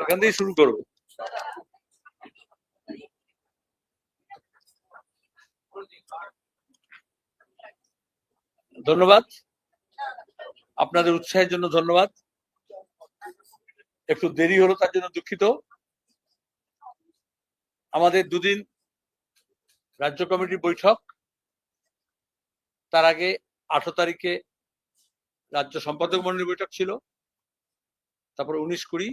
এখান থেকে শুরু করবো। ধন্যবাদ, আপনাদের উৎসাহের জন্য ধন্যবাদ। একটু দেরি হলো তার জন্য দুঃখিত। আমাদের দুদিন রাজ্য কমিটির বৈঠক, তার আগে 18 তারিখে রাজ্য সম্পাদক মন্ডলীর বৈঠক ছিল, তারপর 19-20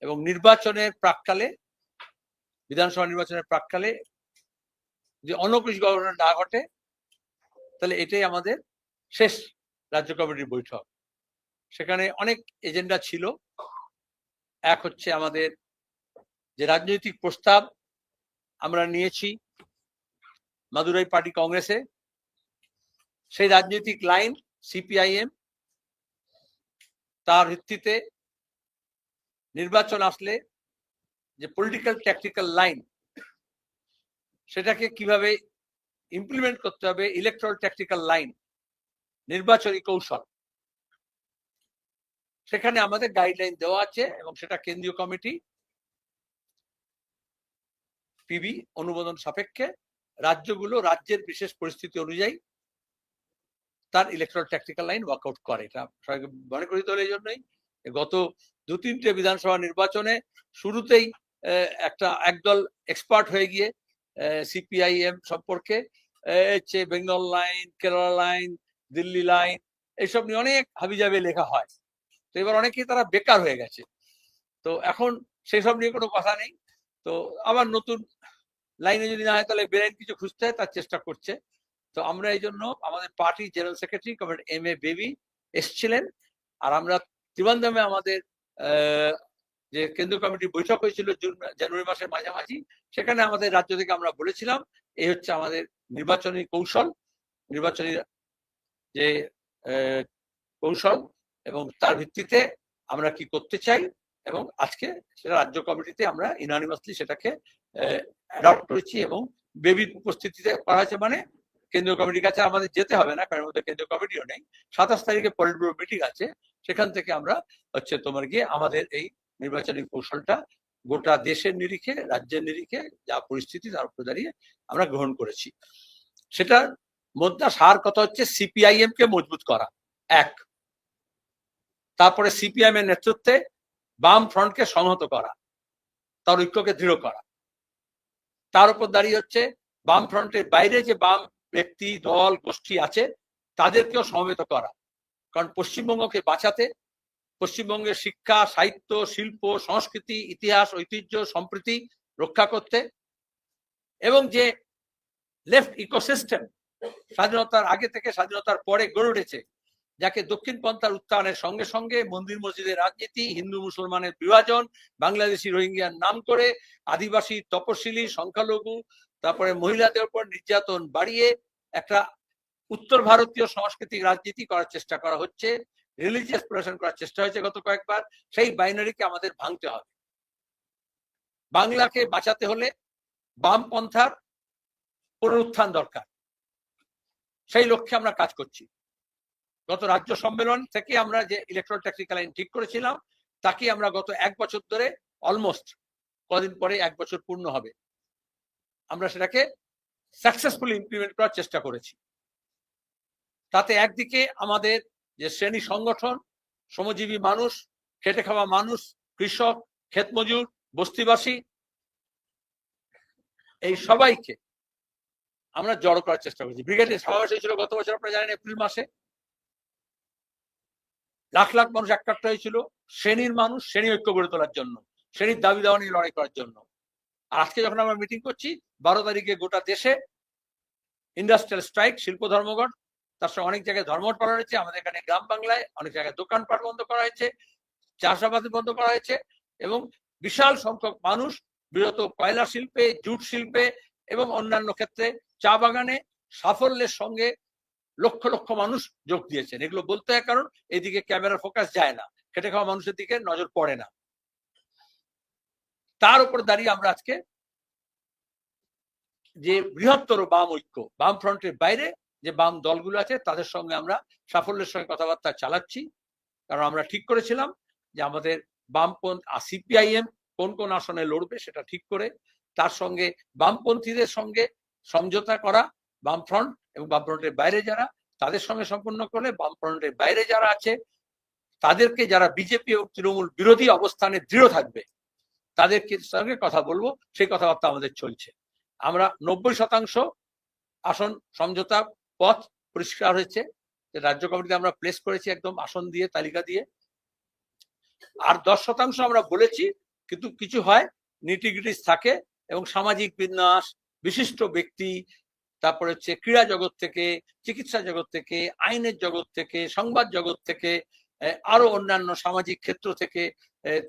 এবং নির্বাচনের প্রাককালে, বিধানসভা নির্বাচনের প্রাককালে যে অনকুশ ঘটনা না ঘটে, তাহলে এটাই আমাদের শেষ রাজ্য কমিটির বৈঠক। সেখানে অনেক এজেন্ডা ছিল। এক হচ্ছে আমাদের যে রাজনৈতিক প্রস্তাব আমরা নিয়েছি মাদুরাই পার্টি কংগ্রেসে, সেই রাজনৈতিক লাইন সিপিআইএম, তার ভিত্তিতে নির্বাচন আসলে যে পলিটিক্যাল ট্যাকটিক্যাল লাইন, সেটাকে কিভাবে ইমপ্লিমেন্ট করতে হবে, ইলেকট্রাল ট্যাকটিক্যাল লাইন, নির্বাচনী কৌশল, সেখানে আমাদের গাইডলাইন দেওয়া আছে এবং সেটা কেন্দ্রীয় কমিটি পিবি অনুমোদন সাপেক্ষে রাজ্যগুলো রাজ্যের বিশেষ পরিস্থিতি অনুযায়ী তার ইলেকট্রাল ট্যাকটিক্যাল লাইন ওয়ার্কআউট করে। এটা সবাইকে মনে করিতে হলে এই জন্যই গত 2-3টে বিধানসভা নির্বাচনে শুরুতেই একদল এক্সপার্ট হয়ে গিয়ে সিপিআইএম সম্পর্কে Bengal line, Kerala line, Delhi line, এইসব নিয়ে অনেক হাবিজাবি লেখা হয়। তো এবার অনেকেই তারা বেকার হয়ে গেছে। তো এখন সেই সব নিয়ে কোনো কথা নেই। তো আবার নতুন লাইনে যদি না হয় তাহলে বেআইন কিছু খুঁজতে হয়, তার চেষ্টা করছে। তো আমরা এই জন্য আমাদের party general secretary comrade MA baby এসছিলেন, আর আমরা ত্রিবান্ধমে আমাদের যে কেন্দ্রীয় কমিটির বৈঠক হয়েছিল জানুয়ারি মাসের মাঝামাঝি, সেখানে আমাদের রাজ্য থেকে আমরা বলেছিলাম এই হচ্ছে আমাদের নির্বাচনী কৌশল, নির্বাচনী যে কৌশল এবং তার ভিত্তিতে আমরা কি করতে চাই, এবং আজকে সেটা রাজ্য কমিটিতে আমরা ইউনানিমাসলি সেটাকে অ্যাডপ্ট করেছি এবং বেবির উপস্থিতিতে করা হয়েছে। মানে কেন্দ্রীয় কমিটির কাছে আমাদের যেতে হবে না, কারণ আমাদের কেন্দ্রীয় কমিটিও নেই। 27 তারিখে পলিট ব্যুরো মিটিং আছে, সেখান থেকে আমরা হচ্ছে তোমার গিয়ে আমাদের এই নির্বাচনী কৌশলটা গোটা দেশের নিরিখে, রাজ্যের নিরিখে যা পরিস্থিতি তার উপর দাঁড়িয়ে আমরা গ্রহণ করেছি। সেটার মধ্যে সার কথা হচ্ছে সিপিআইএম কে মজবুত করা, এক। তারপরে সিপিআইএম এর নেতৃত্বে বাম ফ্রন্টকে সংহত করা, তার ঐক্যকে দৃঢ় করা। তার উপর দাঁড়িয়ে হচ্ছে বাম ফ্রন্টের বাইরে যে বাম ব্যক্তি, দল, গোষ্ঠী আছে তাদেরকেও সমবেত করা, কারণ পশ্চিমবঙ্গকে বাঁচাতে, পশ্চিমবঙ্গের শিক্ষা, সাহিত্য, শিল্প, সংস্কৃতি, ইতিহাস, ঐতিহ্য, সম্প্রীতি রক্ষা করতে, এবং যে লেফট ইকোসিস্টেম স্বাধীনতার আগে থেকে স্বাধীনতার পরে গড়ে উঠেছে, যাকে দক্ষিণপন্থার উত্থানের সঙ্গে সঙ্গে মন্দির মসজিদের রাজনীতি, হিন্দু মুসলমানের বিভাজন, বাংলাদেশি রোহিঙ্গার নাম করে আদিবাসী, তপশিলি, সংখ্যালঘু, তারপরে মহিলাদের উপর নির্যাতন বাড়িয়ে একটা উত্তর ভারতীয় সাংস্কৃতিক রাজনীতি করার চেষ্টা করা হচ্ছে, রিলিজিয়াস প্রশাসন করার চেষ্টা হয়েছে গত কয়েকবার। সেই বাইনারিকে আমাদের ভাঙতে হবে। বাংলাকে বাঁচাতে হলে বামপন্থার পুনরুত্থান দরকার। সেই লক্ষ্যে আমরা কাজ করছি। গত রাজ্য সম্মেলন থেকে আমরা যে ইলেকট্রাল ট্যাকটিক্যাল লাইন ঠিক করেছিলাম, তাকে আমরা গত 1 বছর ধরে, অলমোস্ট কদিন পরে 1 বছর পূর্ণ হবে, আমরা সেটাকে সাকসেসফুলি ইমপ্লিমেন্ট করার চেষ্টা করেছি। তাতে একদিকে আমাদের যে শ্রেণী সংগঠন, শ্রমজীবী মানুষ, খেটে খাওয়া মানুষ, কৃষক, ক্ষেতমজুর, বস্তিবাসী, এই সবাইকে আমরা জড়ো করার চেষ্টা করেছি। ব্রিগেডের সমাবেশ হয়েছিল গত বছর, আপনারা জানেন, এপ্রিল মাসে। লাখ লাখ মানুষ একাত্র হয়েছিল শ্রেণীর মানুষ, শ্রেণী ঐক্য গড়ে তোলার জন্য, শ্রেণীর দাবি দাওয়া নিয়ে লড়াই করার জন্য। আর আজকে যখন আমরা মিটিং করছি, 12 তারিখে গোটা দেশে ইন্ডাস্ট্রিয়াল স্ট্রাইক, শিল্প ধর্মঘট, তার সঙ্গে অনেক জায়গায় ধর্মঘট পালন হয়েছে। আমাদের এখানে গ্রাম বাংলায় অনেক জায়গায় দোকানপাট বন্ধ করা হয়েছে, চাষাবাদ বন্ধ করা হয়েছে, এবং বিশাল সংখ্যক মানুষ বিরত কয়লা শিল্পে, জুট শিল্পে এবং অন্যান্য ক্ষেত্রে, চা বাগানে সাফল্যের সঙ্গে লক্ষ লক্ষ মানুষ যোগ দিয়েছেন। এগুলো বলতে হয় কারণ এদিকে ক্যামেরার ফোকাস যায় না, খেটে খাওয়া মানুষের দিকে নজর পড়ে না। তার উপর দাঁড়িয়ে আমরা আজকে যে বৃহত্তর বাম ঐক্য, বাম ফ্রন্টের বাইরে যে বাম দলগুলো আছে তাদের সঙ্গে আমরা সাফল্যের সঙ্গে কথাবার্তা চালাচ্ছি। কারণ আমরা ঠিক করেছিলাম যে আমাদের বামপন্থী সিপিআইএম কোন কোন আসনে লড়বে সেটা ঠিক করে তার সঙ্গে বামপন্থীদের সঙ্গে সমঝোতা করা, বামফ্রন্ট এবং বামফ্রন্টের বাইরে যারা, তাদের সঙ্গে সম্পন্ন করলে বামফ্রন্টের বাইরে যারা আছে তাদেরকে, যারা বিজেপি ও তৃণমূল বিরোধী অবস্থানে দৃঢ় থাকবে তাদেরকে সঙ্গে কথা বলবো, সেই কথাবার্তা আমাদের চলছে। আমরা 90% আসন সমঝোতা পথ পরিষ্কার হয়েছে, রাজ্য কমিটিতে আমরা প্লেস করেছি একদম আসন দিয়ে, তালিকা দিয়ে। আর 10% আমরা বলেছি, কিন্তু কিছু হয় নিটিগ্রিটিস থাকে, এবং সামাজিক বিন্যাস, বিশিষ্ট ব্যক্তি, তারপরে হচ্ছে ক্রীড়া জগৎ থেকে, চিকিৎসা জগৎ থেকে, আইনের জগৎ থেকে, সংবাদ জগৎ থেকে, আরো অন্যান্য সামাজিক ক্ষেত্র থেকে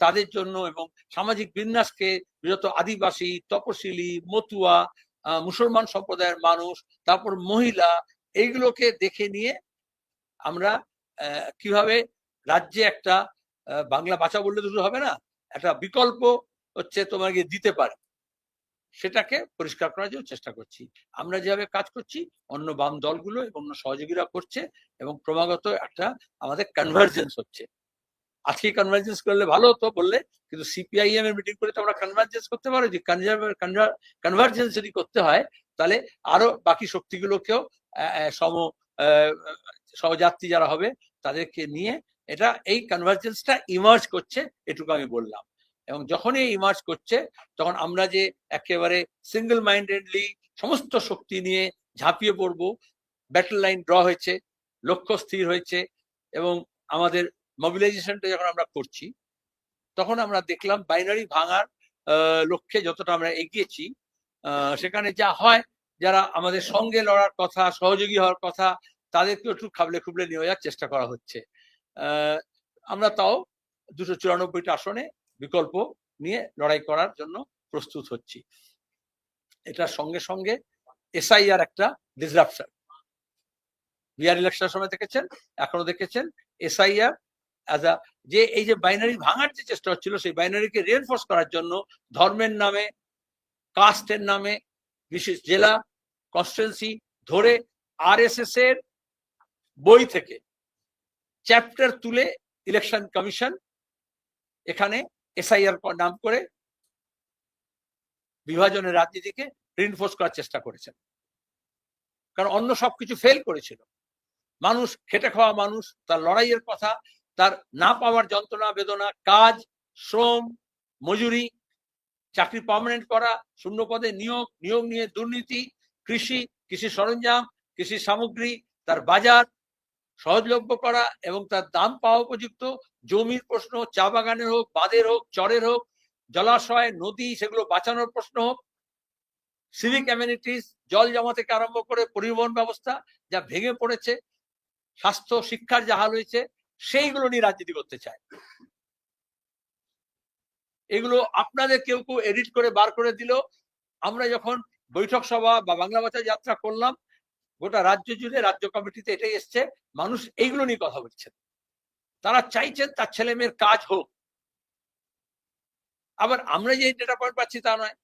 তাদের জন্য, এবং সামাজিক বিন্যাসকে বিশেষত আদিবাসী, তপশিলি, মতুয়া, মুসলমান সম্প্রদায়ের মানুষ, তারপর মহিলা, এইগুলোকে দেখে নিয়ে আমরা কিভাবে রাজ্যে একটা বাংলা বাঁচা বললে দুটো হবে না, একটা বিকল্প হচ্ছে তোমাকে দিতে পারে, সেটাকে পরিষ্কার করার জন্য চেষ্টা করছি। আমরা যেভাবে কাজ করছি অন্য বাম দলগুলো এবং সহযোগীরা করছে, এবং ক্রমাগত একটা আমাদের কনভার্জেন্স হচ্ছে। আজকে কনভার্জেন্স করলে ভালো হতো বললে, কিন্তু সিপিআইএম এর মিটিং করে তো আমরা কনভার্জেন্স করতে পারো। যে কনভার্জেন্স যদি করতে হয় তাহলে আরো বাকি শক্তিগুলোকেও সহযাত্রী যারা হবে তাদেরকে নিয়ে এটা, এই কনভার্জেন্সটা ইমার্জ করছে, এটুকু আমি বললাম। এবং যখনই ইমার্জ করছে তখন আমরা যে একেবারে সিঙ্গেল মাইন্ডেডলি সমস্ত শক্তি নিয়ে ঝাঁপিয়ে পড়বো, ব্যাটল লাইন ড্র হয়েছে, লক্ষ্য স্থির হয়েছে, এবং আমাদের মোবিলাইজেশনটা যখন আমরা করছি তখন আমরা দেখলাম বাইনারি ভাঙার লক্ষ্যে যতটা আমরা এগিয়েছি, সেখানে যা হয়, যারা আমাদের সঙ্গে লড়ার কথা, সহযোগী হওয়ার কথা, তাদেরকে একটু খাবলে খুবলে নিয়ে যাওয়ার চেষ্টা করা হচ্ছে। আমরা তাও 294টা আসনে বিকল্প নিয়ে লড়াই করার জন্য প্রস্তুত হচ্ছি। এটার সঙ্গে সঙ্গে এসআইআর একটা ডিসরাপশন, বিহার ইলেকশনের সময় দেখেছেন, এখনো দেখেছেন, এসআইআর যে এই যে বাইনারি ভাঙার যে চেষ্টা হচ্ছিল, সেই বাইনারিকে রিএনফোর্স করার জন্য ধর্মের নামে, কাস্টের নামে বিশেষ জেলা, কনস্টিটুয়েন্সি ধরে আরএসএস এর বই থেকে চ্যাপ্টার তুলে ইলেকশন কমিশন এখানে এসআইআর নাম করে বিভাজনের রাজনীতিকে রিএনফোর্স করার চেষ্টা করেছেন। কারণ অন্য সবকিছু ফেল করেছিল। মানুষ, খেটে খাওয়া মানুষ, তার লড়াইয়ের কথা, তার না পাওয়ার যন্ত্রণা বেদনা, কাজ, শ্রম, মজুরি, চাকরি পার্মানেন্ট করা, শূন্য পদে নিয়োগ, নিয়োগ নিয়ে দুর্নীতি, কৃষি, কৃষি সরঞ্জাম, কৃষি সামগ্রী, তার বাজার সহজলভ্য করা এবং তার দাম পাওয়া উপযুক্ত, জমির প্রশ্ন, চা বাগানের হোক, বাঁধের হোক, চরের হোক, জলাশয়, নদী, সেগুলো বাঁচানোর প্রশ্ন হোক, সিভিক অ্যামেনিটিস, জল জমা থেকে আরম্ভ করে পরিবহন ব্যবস্থা যা ভেঙে পড়েছে, স্বাস্থ্য, শিক্ষার যা হাল হয়েছে, সেইগুলো নিয়ে রাজনীতি করতে চায়। এগুলো আপনাদের কেউ কেউ এডিট করে বার করে দিল। আমরা যখন বৈঠক সভা বা বাংলা ভাষা যাত্রা করলাম, গোটা রাজ্য জুড়ে রাজ্য কমিটিতে এটাই এসছে, মানুষ এইগুলো নিয়ে কথা বলছেন। তারা চাইছেন তার ছেলে মেয়ের কাজ হোক। আবার আমরা যে ডেটা পয়েন্ট পাচ্ছি তা নয়,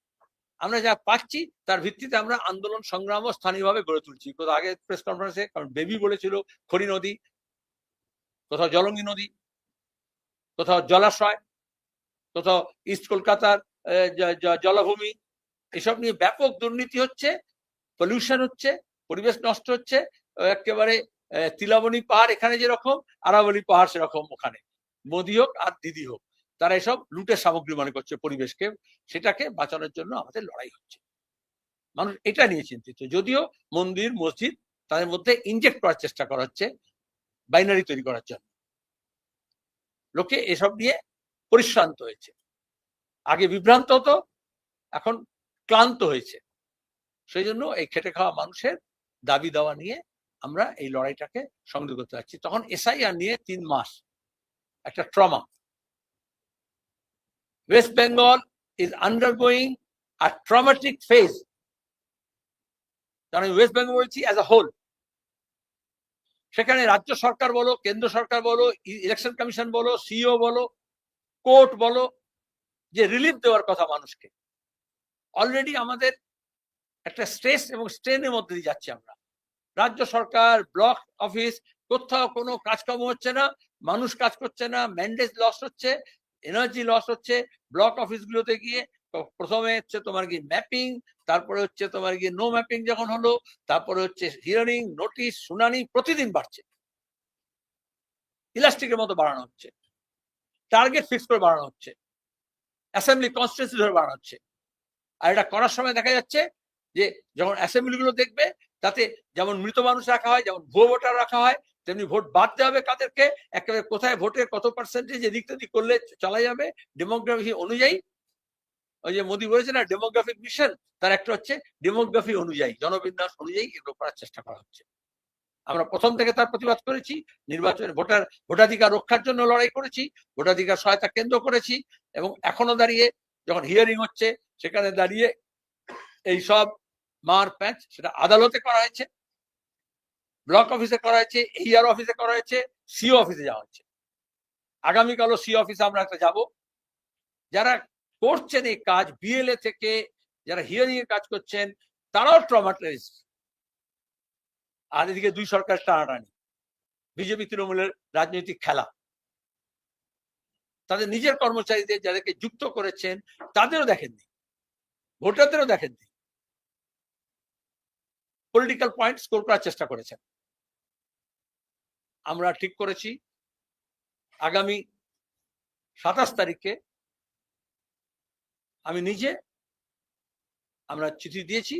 আমরা যা পাচ্ছি তার ভিত্তিতে আমরা আন্দোলন সংগ্রামও স্থানীয়ভাবে গড়ে তুলছি। কোথাও আগে প্রেস কনফারেন্সে, কারণ বেবি বলেছিল খড়ি নদী, কোথাও জলঙ্গি নদী, কোথাও জলাশয়, কোথাও ইস্ট কলকাতার জলাভূমি, এসব নিয়ে ব্যাপক দুর্নীতি হচ্ছে, পলিউশন হচ্ছে, পরিবেশ নষ্ট হচ্ছে। একেবারে তিলাবনী পাহাড় এখানে যেরকম, আরাবলী পাহাড় সেরকম ওখানে, মোদি হোক আর দিদি হোক, তারা এসব লুটের সামগ্রী মনে করছে পরিবেশকে, সেটাকে বাঁচানোর জন্য আমাদের লড়াই হচ্ছে। মানুষ এটা নিয়ে চিন্তিত, যদিও মন্দির মসজিদ তাদের মধ্যে ইনজেক্ট করার চেষ্টা করা হচ্ছে বাইনারি তৈরি করার জন্য। লোকে এসব নিয়ে পরিশ্রান্ত হয়েছে, আগে বিভ্রান্ত হতো, এখন ক্লান্ত হয়েছে। সেই জন্য এই খেটে খাওয়া মানুষের দাবি দাওয়া নিয়ে আমরা এই লড়াইটাকে সংযোগ করতে পারছি। তখন এসআইআর নিয়ে 3 মাস একটা trauma. West Bengal is undergoing a traumatic phase. কারণ ওয়েস্ট বেঙ্গল বলছি অ্যাজ আ হোল, সেখানে রাজ্য সরকার বলো, কেন্দ্র সরকার বলো, ইলেকশন কমিশন বলো, সিইও বলো, কোর্ট বলো, যে রিলিফ দেওয়ার কথা মানুষকে, অলরেডি আমাদের একটা স্ট্রেস এবং স্ট্রেনের মধ্যে দিয়ে যাচ্ছি আমরা। রাজ্য সরকার, ব্লক অফিস, কোথাও কোনো কাজকর্ম হচ্ছে না, মানুষ কাজ করছে না, ম্যান্ডেট লস হচ্ছে, এনার্জি লস হচ্ছে ব্লক অফিসগুলোতে গিয়ে। প্রথমে হচ্ছে তোমার কি ম্যাপিং, তারপরে হচ্ছে তোমার গিয়ে নো ম্যাপিং যখন হলো, তারপরে হচ্ছে হিয়ারিং, নোটিশ, শুনানি প্রতিদিন বাড়ছে, ইলাস্টিকের মতো বাড়ানো হচ্ছে, টার্গেট ফিক্স করে বাড়ানো হচ্ছে, অ্যাসেম্বলি কনস্টিটিউন্সি ধরে বাড়ানো হচ্ছে। আর এটা করার সময় দেখা যাচ্ছে যে যখন অ্যাসেম্বলি গুলো দেখবে, তাতে যেমন মৃত মানুষ রাখা হয়, যেমন ভুয়ো ভোটার রাখা হয়, তেমনি ভোট বাদ দেওয়া হবে কাদেরকে, একেবারে কোথায় ভোটের কত পার্সেন্টেজ এদিক তেদিক করলে চলা যাবে ডেমোগ্রাফি অনুযায়ী। ওই যে মোদী বলেছে না ডেমোগ্রাফিক মিশন, তার একটা হচ্ছে ডেমোগ্রাফি অনুযায়ী, জনবিন্যাস অনুযায়ী এগুলো করার চেষ্টা করা হচ্ছে। আমরা প্রথম থেকে তার প্রতিবাদ করেছি, নির্বাচনে ভোটাধিকার রক্ষার জন্য লড়াই করেছি, ভোটাধিকার সহায়তা কেন্দ্র করেছি, এবং এখনো দাঁড়িয়ে যখন হিয়ারিং হচ্ছে সেখানে দাঁড়িয়ে এই সব মার প্যাচ সেটা আদালতে করা হয়েছে, ব্লক অফিসে করা হয়েছে, এইআর অফিসে করা হয়েছে, সিও অফিসে যাওয়া হচ্ছে। আগামীকালও সিও অফিসে আমরা একটা যাব। যারা করছেন এই কাজ, বিএলএ থেকে যারা হিয়ারিং এর কাজ করছেন, তারাও ট্রমাটাইজ। আর এদিকে দুই সরকার টানাটানি, বিজেপি তৃণমূলের রাজনৈতিক খেলা। তাদের নিজের কর্মচারীদের যাদেরকে যুক্ত করেছেন তাদেরও দেখেননি, ভোটারদেরও দেখেননি, পলিটিক্যাল পয়েন্ট স্কোর করার চেষ্টা করেছেন। আমরা ঠিক করেছি আগামী 27 তারিখে আমি নিজে, আমরা চিঠি দিয়েছি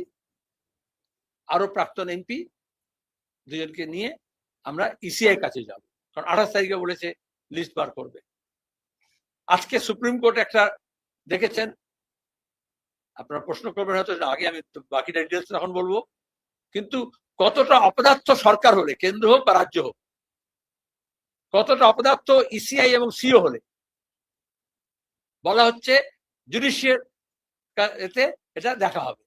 আরো প্রাক্তন এমপি দুজনকে নিয়ে আমরা ইসিআই কাছে যাব, কারণ 28 তারিখে বলেছে লিস্ট বার করবে। আজকে সুপ্রিম কোর্ট একটা দেখেছেন, আপনারা প্রশ্ন করবেন হয়তো, আগে আমি বাকিটা ডিটেলস এখন বলবো, কিন্তু কতটা অপদার্থ সরকার হলে, কেন্দ্র হোক বা রাজ্য হোক, কতটা অপদার্থ ইসিআই এবং সিও হলে, বলা হচ্ছে জুডিশিয়াল এতে এটা দেখা হবে,